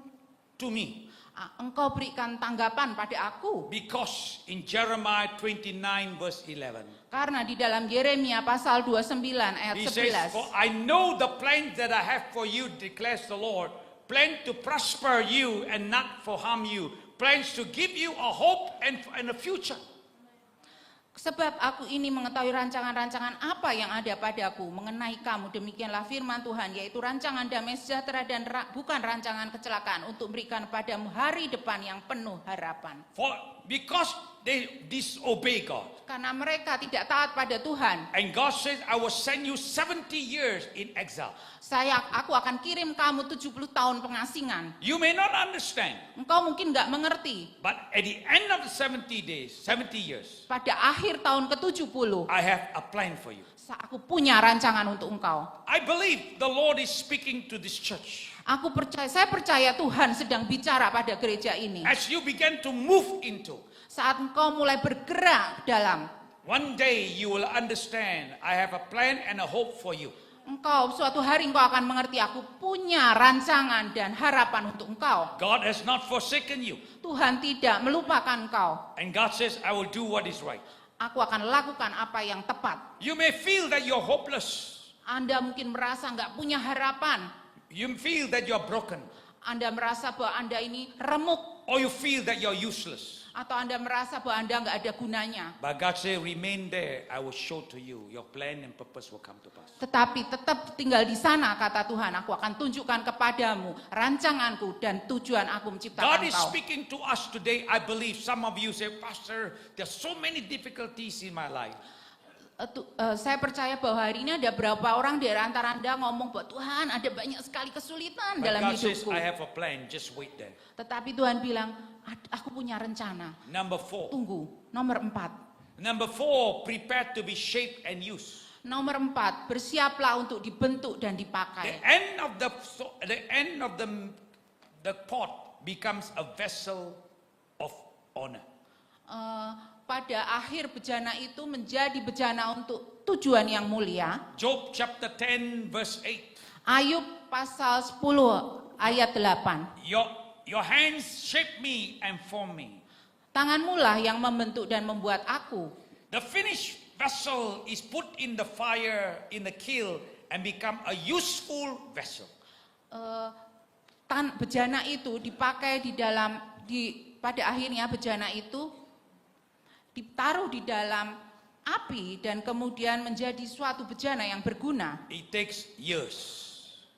to me. engkau berikan tanggapan pada aku. Because in Jeremiah 29 verse 11, Karena di dalam Yeremia pasal 29 ayat He says, 11. for I know the plans that I have for you, declares the Lord, plan to prosper you and not for harm you, plans to give you a hope and a future. Sebab aku ini mengetahui rancangan-rancangan apa yang ada padaku mengenai kamu. Demikianlah firman Tuhan, yaitu rancangan damai sejahtera dan bukan rancangan kecelakaan, untuk berikan padamu hari depan yang penuh harapan. Because they disobey God. Karena mereka tidak taat pada Tuhan. And God says, I will send you 70 years in exile. Aku akan kirim kamu 70 tahun pengasingan. You may not understand, Engkau mungkin nggak mengerti. but at the end of the 70 days, 70 years, Pada akhir tahun ke-70, I have a plan for you. aku punya rancangan untuk engkau. I believe the Lord is speaking to this church. Saya percaya Tuhan sedang bicara pada gereja ini. As you begin to move into, Saat engkau mulai bergerak dalam, one day you will understand, I have a plan and a hope for you. suatu hari engkau akan mengerti, aku punya rancangan dan harapan untuk engkau. God has not forsaken you. Tuhan tidak melupakan engkau. And God says, I will do what is right. Aku akan lakukan apa yang tepat. You may feel that you're hopeless. Anda mungkin merasa nggak punya harapan. You feel that you're broken. Anda merasa bahwa Anda ini remuk. Or you feel that you're useless. Atau Anda merasa bahwa Anda nggak ada gunanya. But God says, remain there. I will show to you. Your plan and purpose will come to pass. Tetapi tetap tinggal di sana, kata Tuhan. Aku akan tunjukkan kepadamu rancanganku dan tujuan aku God menciptakan is kau. speaking to us today. I believe some of you say, Pastor, there's so many difficulties in my life. Saya percaya bahwa hari ini ada berapa orang di antara Anda ngomong bahwa Tuhan, ada banyak sekali kesulitan But dalam God says, hidupku. I have a plan. Just wait there. Tetapi Tuhan bilang, aku punya rencana. Number 4. Tunggu. Nomor 4. Number 4, prepare to be shaped and used. Nomor 4, bersiaplah untuk dibentuk dan The dipakai. end of the pot becomes a vessel of honor. Pada akhir bejana itu menjadi bejana untuk tujuan yang mulia. Job chapter 10 verse 8. Ayub pasal 10 ayat 8. Your hands shape me and form me. Tanganmu lah yang membentuk dan membuat aku. The finished vessel is put in the fire, in the kiln, and become a useful vessel. Bejana itu dipakai pada akhirnya bejana itu ditaruh di dalam api dan kemudian menjadi suatu bejana yang berguna. It takes years.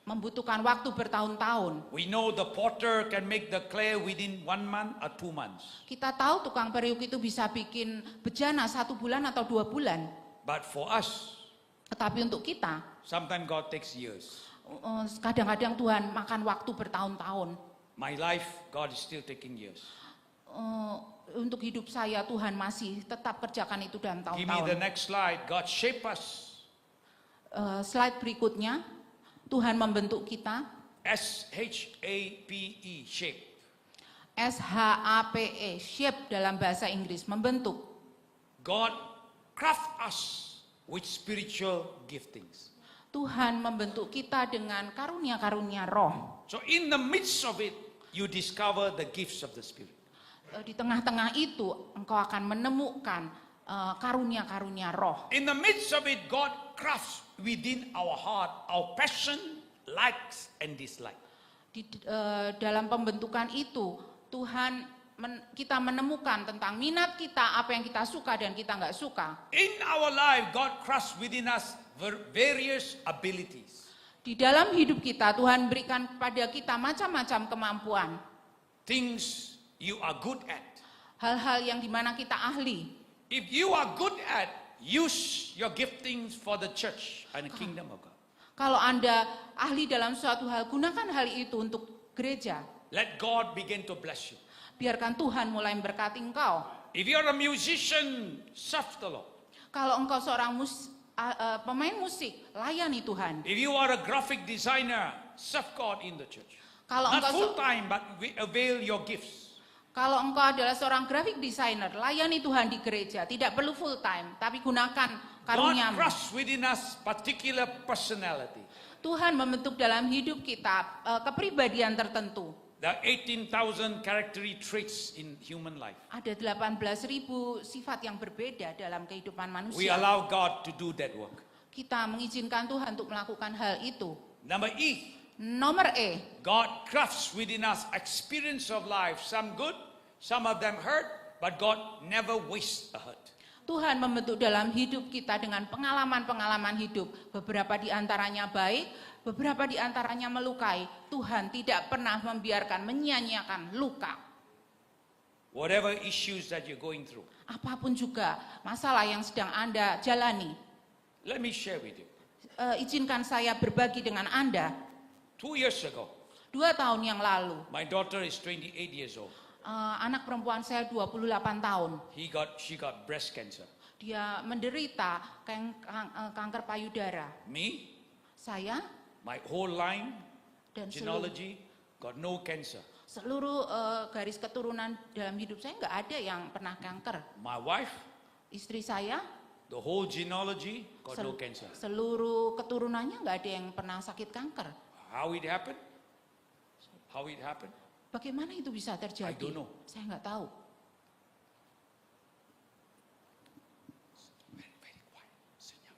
Membutuhkan waktu bertahun-tahun. We know the potter can make the clay within 1 month or 2 months. Kita tahu tukang periuk itu bisa bikin bejana 1 bulan atau 2 bulan. But for us, Tetapi untuk kita, sometimes God takes years. kadang-kadang Tuhan makan waktu bertahun-tahun. My life, God is still taking years. Untuk hidup saya Tuhan masih tetap kerjakan itu dalam Give me the tahun-tahun. next slide. God shape us. Slide berikutnya, Tuhan membentuk kita. SHAPE, shape. SHAPE, shape dalam bahasa Inggris, membentuk. God craft us with spiritual giftings. Tuhan membentuk kita dengan karunia-karunia roh. So in the midst of it, you discover the gifts of the Spirit. Di tengah-tengah itu engkau akan menemukan karunia-karunia roh. In the midst of it, God crafts within our heart our passion, likes, and dislike. Dalam pembentukan itu Tuhan kita menemukan tentang minat kita, apa yang kita suka dan kita nggak suka. In our life, God crafts within us various abilities. Di dalam hidup kita Tuhan berikan kepada kita macam-macam kemampuan. Things you are good at. Hal-hal yang dimana kita ahli. If you are good at, use your giftings for the church and the kingdom of God. Kalau Anda ahli dalam suatu hal, gunakan hal itu untuk gereja. Let God begin to bless you. Biarkan Tuhan mulai memberkati engkau. If you're a musician, serve the Lord. Kalau engkau seorang pemain musik, layani Tuhan. If you are a graphic designer, serve God in the church. Kalau Not engkau full time, but avail your gifts. Kalau engkau adalah seorang graphic designer, layani Tuhan di gereja. Tidak perlu full time, tapi gunakan God karuniamu. crafts within us particular personality. Tuhan membentuk dalam hidup kita kepribadian tertentu. There are 18,000 character traits in human life. Ada 18.000 sifat yang berbeda dalam kehidupan We manusia. allow God to do that work. Kita mengizinkan Tuhan untuk melakukan hal itu. Number E, Nomor E, God crafts within us experience of life. Some good, some of them hurt, but God never wastes a hurt. Tuhan membentuk dalam hidup kita dengan pengalaman-pengalaman hidup. Beberapa di antaranya baik, beberapa di antaranya melukai. Tuhan tidak pernah membiarkan menyia-nyiakan luka. Whatever issues that you're going through. Apapun juga masalah yang sedang Anda jalani. Let me share with you. Izinkan saya berbagi dengan Anda. 2 years ago, 2 tahun yang lalu, my daughter is 28 years old. anak perempuan saya 28 tahun. She got breast cancer. Dia menderita kanker payudara. Me, Saya my whole line, dan genealogy, got no cancer. seluruh garis keturunan dalam hidup saya nggak ada yang pernah kanker. My wife, Istri saya, the whole genealogy, got no cancer. seluruh keturunannya nggak ada yang pernah sakit kanker. How it happened? How it happened? Bagaimana itu bisa terjadi? I don't know. Saya nggak tahu. Very quiet. Senyap.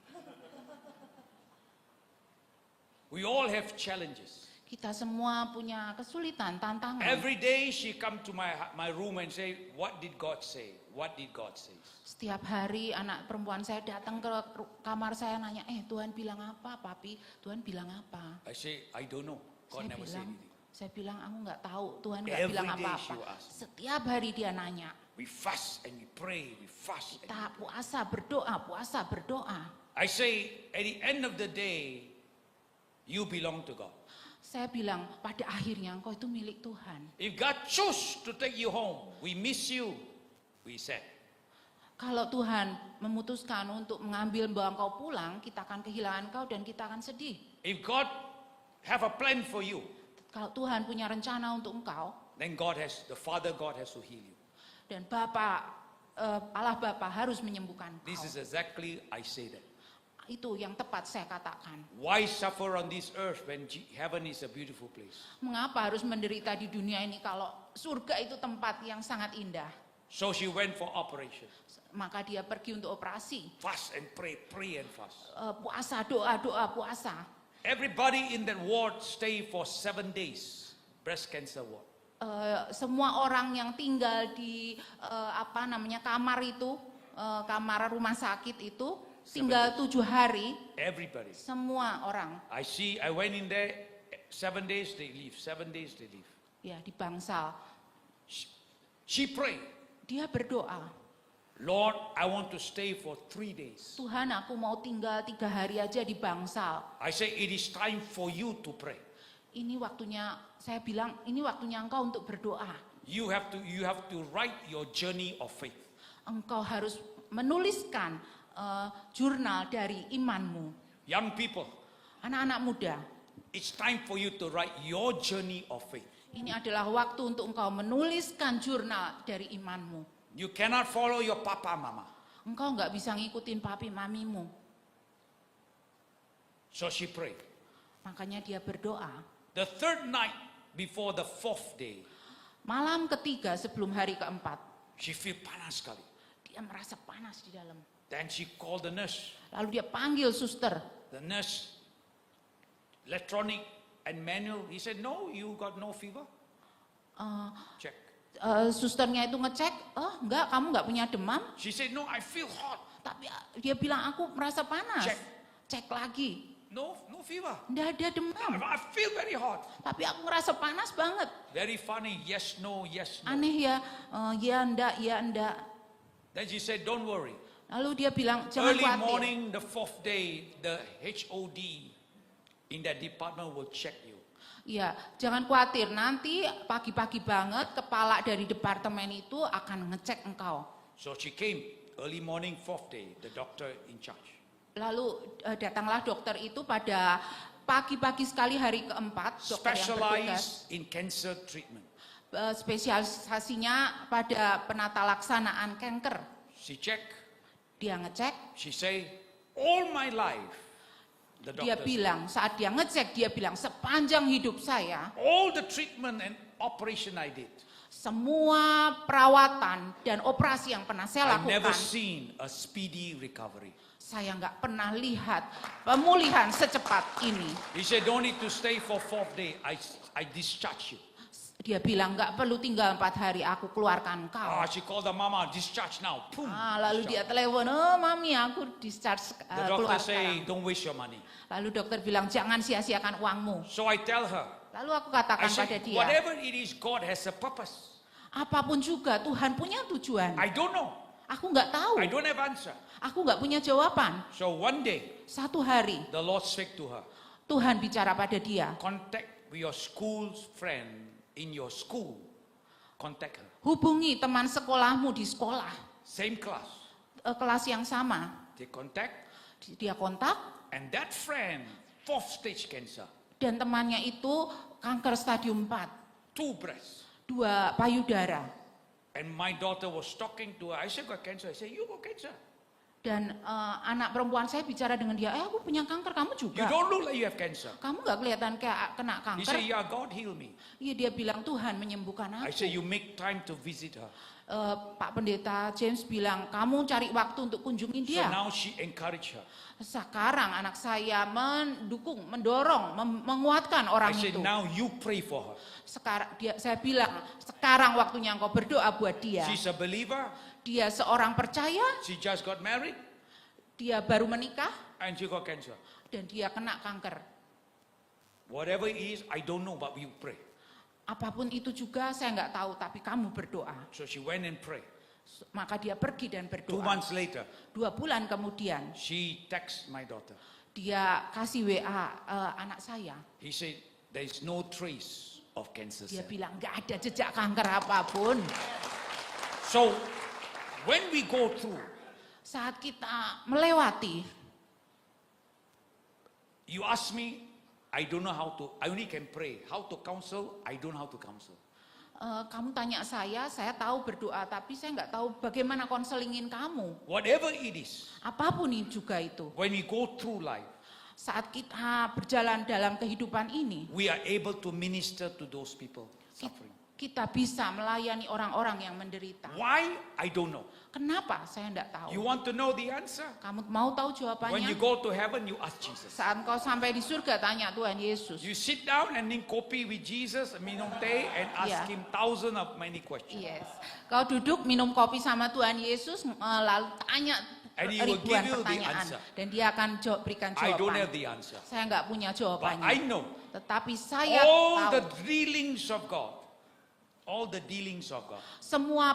We all have challenges. Kita semua punya kesulitan, tantangan. Every day she come to my room and say, what did God say? What did God say? Setiap hari anak perempuan saya datang ke kamar saya nanya, Tuhan bilang apa, Papi? Tuhan bilang apa? I say, I don't know. God never say anything. Saya bilang, aku nggak tahu. Tuhan nggak Every bilang day apa-apa. she will ask. Setiap hari dia nanya. We fast and we pray. We fast. And Kita puasa, berdoa. I say, at the end of the day, you belong to God. Saya bilang, pada akhirnya engkau itu milik Tuhan. If God chose to take you home, we miss you, we said. Kalau Tuhan memutuskan untuk mengambil bawa engkau pulang, kita akan kehilangan engkau dan kita akan sedih. If God have a plan for you, Kalau Tuhan punya rencana untuk engkau, then the Father God has to heal you. dan Allah Bapa harus menyembuhkan engkau. This is exactly I say that. Itu yang tepat saya katakan. Why suffer on this earth when heaven is a beautiful place? Mengapa harus menderita di dunia ini kalau surga itu tempat yang sangat indah? So she went for operation. Maka dia pergi untuk operasi. Fast and pray and fast. Puasa, doa, puasa. Everybody in that ward stay for 7 days. Breast cancer ward. Semua orang yang tinggal di kamar itu, kamar rumah sakit itu, tinggal 7 hari. Everybody. Semua orang. I went in there, 7 days they leave, 7 days they leave. Ya, di bangsal. She prayed. Dia berdoa. Lord, I want to stay for 3 days. Tuhan, aku mau tinggal 3 hari aja di bangsal. I say it is time for you to pray. Ini waktunya, saya bilang, ini waktunya engkau untuk berdoa. You have to write your journey of faith. Engkau harus menuliskan jurnal dari imanmu. Young people, Anak-anak muda, it's time for you to write your journey of faith. ini adalah waktu untuk engkau menuliskan jurnal dari imanmu. You cannot follow your papa, mama. Engkau nggak bisa ngikutin papi mamimu. So she prayed. Makanya dia berdoa. The third night before the 4th day, Malam ketiga sebelum hari keempat, she feel panas sekali. dia merasa panas di dalam. Then she called the nurse. Lalu dia panggil suster. The nurse, electronic And manual, he said, no, you got no fever. Eh, Check. Susternya itu ngecek, enggak, kamu enggak punya demam. She said, no, I feel hot. Tapi dia bilang aku merasa panas. Cek. Cek lagi, No fever. enggak ada demam. I feel very hot. Tapi aku ngerasa panas banget. Very funny. Yes, no, yes, no. Aneh ya, ya enggak, ya enggak. Then she said, don't worry. Lalu dia bilang, jangan Early khawatir. morning, the 4th day, the HOD in that department will check you. Ya, jangan khawatir. Nanti pagi-pagi banget kepala dari departemen itu akan ngecek engkau. So she came early morning, 4th day, the doctor in charge. Lalu datanglah dokter itu pada pagi-pagi sekali hari keempat. Dokter yang bertugas. Specialized in cancer treatment. Spesialisasinya pada penata laksanaan kanker. She checked. Dia ngecek. She say, all my life, the Dia doctor said, bilang, saat dia ngecek, dia bilang, sepanjang hidup saya, all the treatment and operation I did, semua perawatan dan operasi yang pernah saya I never lakukan, seen a speedy recovery. saya nggak pernah lihat pemulihan secepat ini. He said, don't need to stay for 4th day. I discharge you. Dia bilang, nggak perlu tinggal 4 hari, aku keluarkan kau. She called the mama, discharge now. Boom. Lalu dia telepon, mami aku discharge The doctor keluar say, sekarang. don't waste your money. Lalu dokter bilang, jangan sia-siakan uangmu. So I tell her, Lalu aku I katakan pada said, dia, whatever it is, God has a purpose. apapun juga Tuhan punya tujuan. I don't know. Aku nggak tahu, I don't have answer. aku nggak punya jawaban. So one day, Satu hari the Lord spake to her, Tuhan bicara pada dia, contact with your school's friend in your school. Contact her. hubungi teman sekolahmu di sekolah, Same class. kelas yang sama. They contact, Dia kontak and that friend, 4th stage cancer, dan temannya itu kanker stadium 4, 2 breasts. 2 payudara. And my daughter was talking to her. I said, got cancer. I said, you got cancer. Dan anak perempuan saya bicara dengan dia, aku punya kanker, kamu You juga. don't look like you have cancer. Kamu nggak kelihatan kayak kena He kanker. said, yeah, God heal me. Iya, dia bilang Tuhan menyembuhkan I aku. said, you make time to visit her. Pak Pendeta James bilang, kamu cari waktu untuk kunjungin So dia. now she encouraged her. Sekarang anak saya mendukung, mendorong, menguatkan orang I said, itu. now you pray for her. Saya bilang, sekarang waktunya engkau berdoa buat dia. She's a believer. Dia seorang percaya, She just got married dia baru menikah, and she got cancer. dan dia kena kanker. Whatever it is, I don't know, but we pray. Apapun itu juga saya nggak tahu, tapi kamu berdoa. So she went and prayed. Maka dia pergi dan 2 berdoa. months later, 2 bulan kemudian, she texted my daughter. dia kasih WA anak saya. He said, there is no trace of cancer Dia cell. bilang nggak ada jejak kanker apapun. So when we go through, Saat kita melewati, you ask me, I don't know how to, I only can pray. How to counsel, I don't know how to counsel. kamu tanya saya tahu berdoa, tapi saya nggak tahu bagaimana konselingin kamu. Whatever it is, Apapun juga itu. when we go through life, Saat kita berjalan dalam kehidupan ini, we are able to minister to those people suffering. kita bisa melayani orang-orang yang menderita. Why? I don't know. Kenapa? Saya enggak You tahu. want to know the answer? Kamu mau tahu When you jawabannya? go to heaven, you ask Jesus. Saat kau sampai di surga, tanya Tuhan Yesus. You sit down and drink kopi with Jesus, minum teh, and ask Yeah. him thousand of many questions. Yes. Kau duduk minum kopi sama Tuhan Yesus, lalu tanya And he will ribuan give you the pertanyaan. answer. Dan dia akan berikan I don't jawaban. have the answer. Saya enggak punya But I jawabannya. know Tetapi saya all the tahu dealings of God, all the dealings of God, semua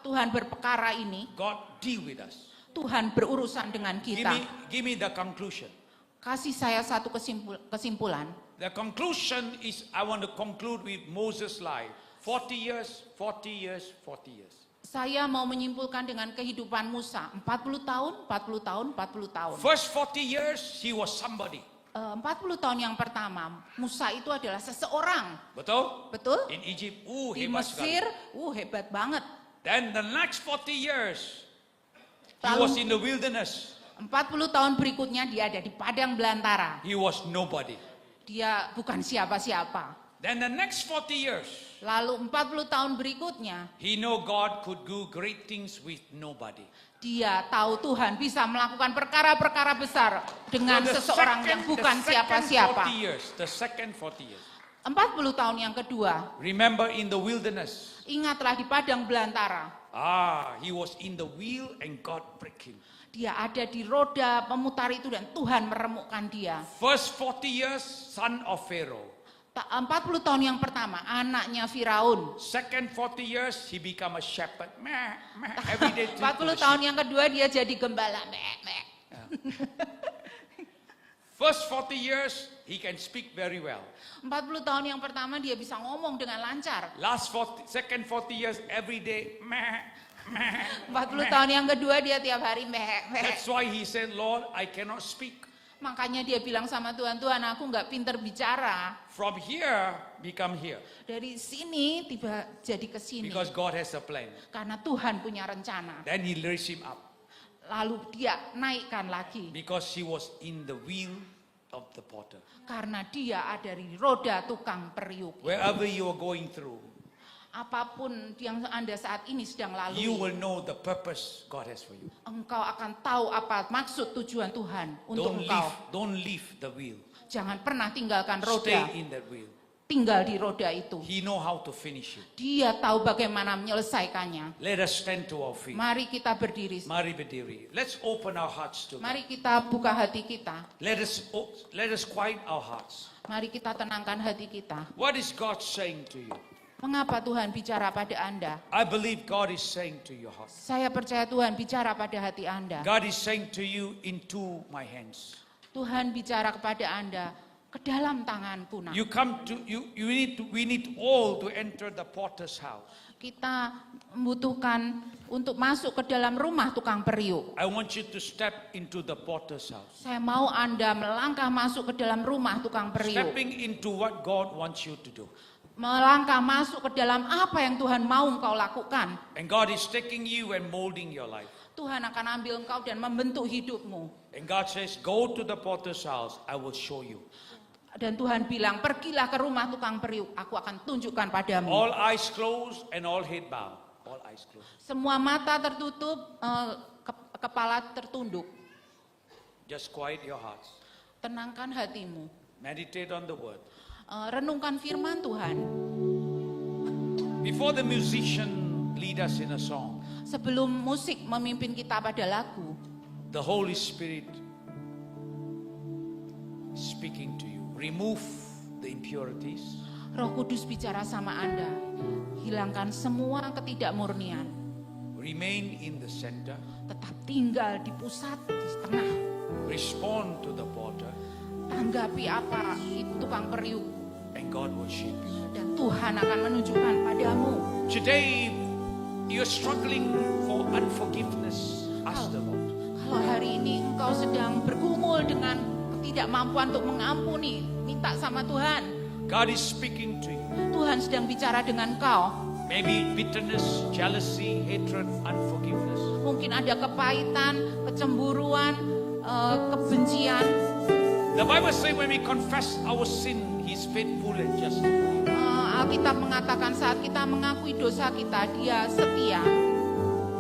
Tuhan berperkara ini, God deal with us. Tuhan berurusan dengan kita. Give me the conclusion. Kasih saya satu kesimpulan. The conclusion is I want to conclude with Moses' life. 40 years, 40 years, 40 years. Saya mau menyimpulkan dengan kehidupan Musa. 40 tahun, 40 tahun, 40 tahun. First 40 years, he was somebody. 40 tahun yang pertama, Musa itu adalah seseorang. Betul? Betul? In Egypt, Di hebat sekali. Mesir, hebat banget. Then the next 40 years, he Lalu- was in the wilderness. 40 tahun berikutnya dia ada di padang belantara. He was nobody. Dia bukan siapa-siapa. Then the next 40 years, Lalu 40 tahun berikutnya, he know God could do great things with nobody. Dia tahu Tuhan bisa melakukan perkara-perkara besar dengan So seseorang yang bukan siapa-siapa. The second 40 years. 40 tahun yang kedua, Remember in the wilderness. ingatlah di padang belantara. He was in the wheel and God pricked him. Dia ada di roda pemutar itu dan Tuhan meremukkan dia. First 40 years, son of Pharaoh. 40 tahun yang pertama, anaknya Firaun. Second 40 years, he become a shepherd. Meh, meh, every day. 40 tahun yang kedua dia jadi gembala. First 40 years, he can speak very well. 40 tahun yang pertama dia bisa ngomong dengan lancar. Second 40 years, every day. Meh, meh. 40 tahun yang kedua dia tiap hari That's why he said, Lord, I cannot speak. Makanya dia bilang sama Tuhan, Tuhan aku nggak pinter bicara. From here, become here. Dari sini tiba jadi ke sini. Because God has a plan. Karena Tuhan punya rencana. Then he raised him up. Lalu dia naikkan lagi. Because he was in the wheel of the potter. Karena dia ada di roda tukang periuk. Wherever you are going through, Apapun yang Anda saat ini sedang lalui, you will know the purpose God has for you. engkau akan tahu apa maksud tujuan Tuhan untuk engkau. Don't leave the wheel. Jangan pernah tinggalkan roda. Stay in that wheel. Tinggal di roda itu. He know how to finish it. Dia tahu bagaimana menyelesaikannya. Let us stand to our feet. Mari kita berdiri. Mari berdiri. Let's open our hearts to God. Mari kita buka hati kita. Let us quiet our hearts. Mari kita tenangkan hati kita. What is God saying to you? Mengapa Tuhan bicara pada Anda? I believe God is saying to your heart. Saya percaya Tuhan bicara pada hati Anda. God is saying to you, into my hands. Tuhan bicara kepada Anda, ke dalam tanganku nak. You come to we need all to enter the potter's house. Kita membutuhkan untuk masuk ke dalam rumah tukang periuk. I want you to step into the potter's house. Saya mau Anda melangkah masuk ke dalam rumah tukang periuk. Stepping into what God wants you to do. Melangkah masuk ke dalam apa yang Tuhan mau engkau lakukan. And God is taking you and molding your life. Tuhan akan ambil engkau dan membentuk hidupmu. And God says, go to the potter's house, I will show you. Dan Tuhan bilang, pergilah ke rumah tukang periuk, aku akan tunjukkan padamu. All eyes closed and all head bowed. All eyes closed. Semua mata tertutup, kepala tertunduk. Just quiet your hearts. Tenangkan hatimu. Meditate on the word. Renungkan firman Tuhan. Before the musician lead us in a song, Sebelum musik memimpin kita pada lagu, the Holy Spirit is speaking to you. Remove the impurities. Roh Kudus bicara sama Anda. Hilangkan semua ketidakmurnian. Remain in the center. Tetap tinggal di pusat, di tengah. Respond to the potter. Tanggapi apa itu tukang periuk. And God will shape you. Dan Tuhan akan menunjukkan padamu. Today, you're struggling for unforgiveness. Ask the Lord. Kalau hari ini engkau sedang bergumul dengan ketidakmampuan untuk mengampuni, minta sama Tuhan. God is speaking to you. Tuhan sedang bicara dengan kau. Maybe bitterness, jealousy, hatred, unforgiveness. Mungkin ada kepahitan, kecemburuan, kebencian. The Bible says when we confess our sin, He's faithful and just. Alkitab mengatakan saat kita mengakui dosa kita, Dia setia.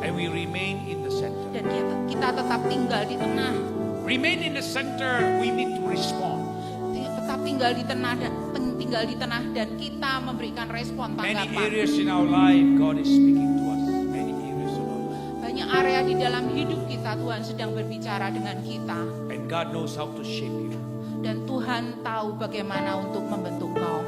And we remain in the center. Dan kita tetap tinggal di tengah. Remain in the center, we need to respond. Tetap tinggal di tengah dan kita memberikan respon Many tanggapan. areas in our life, God is speaking to us. Many areas of our life. Banyak area di dalam hidup kita Tuhan sedang berbicara dengan kita. And God knows how to shape you. Dan Tuhan tahu bagaimana untuk membentuk kau.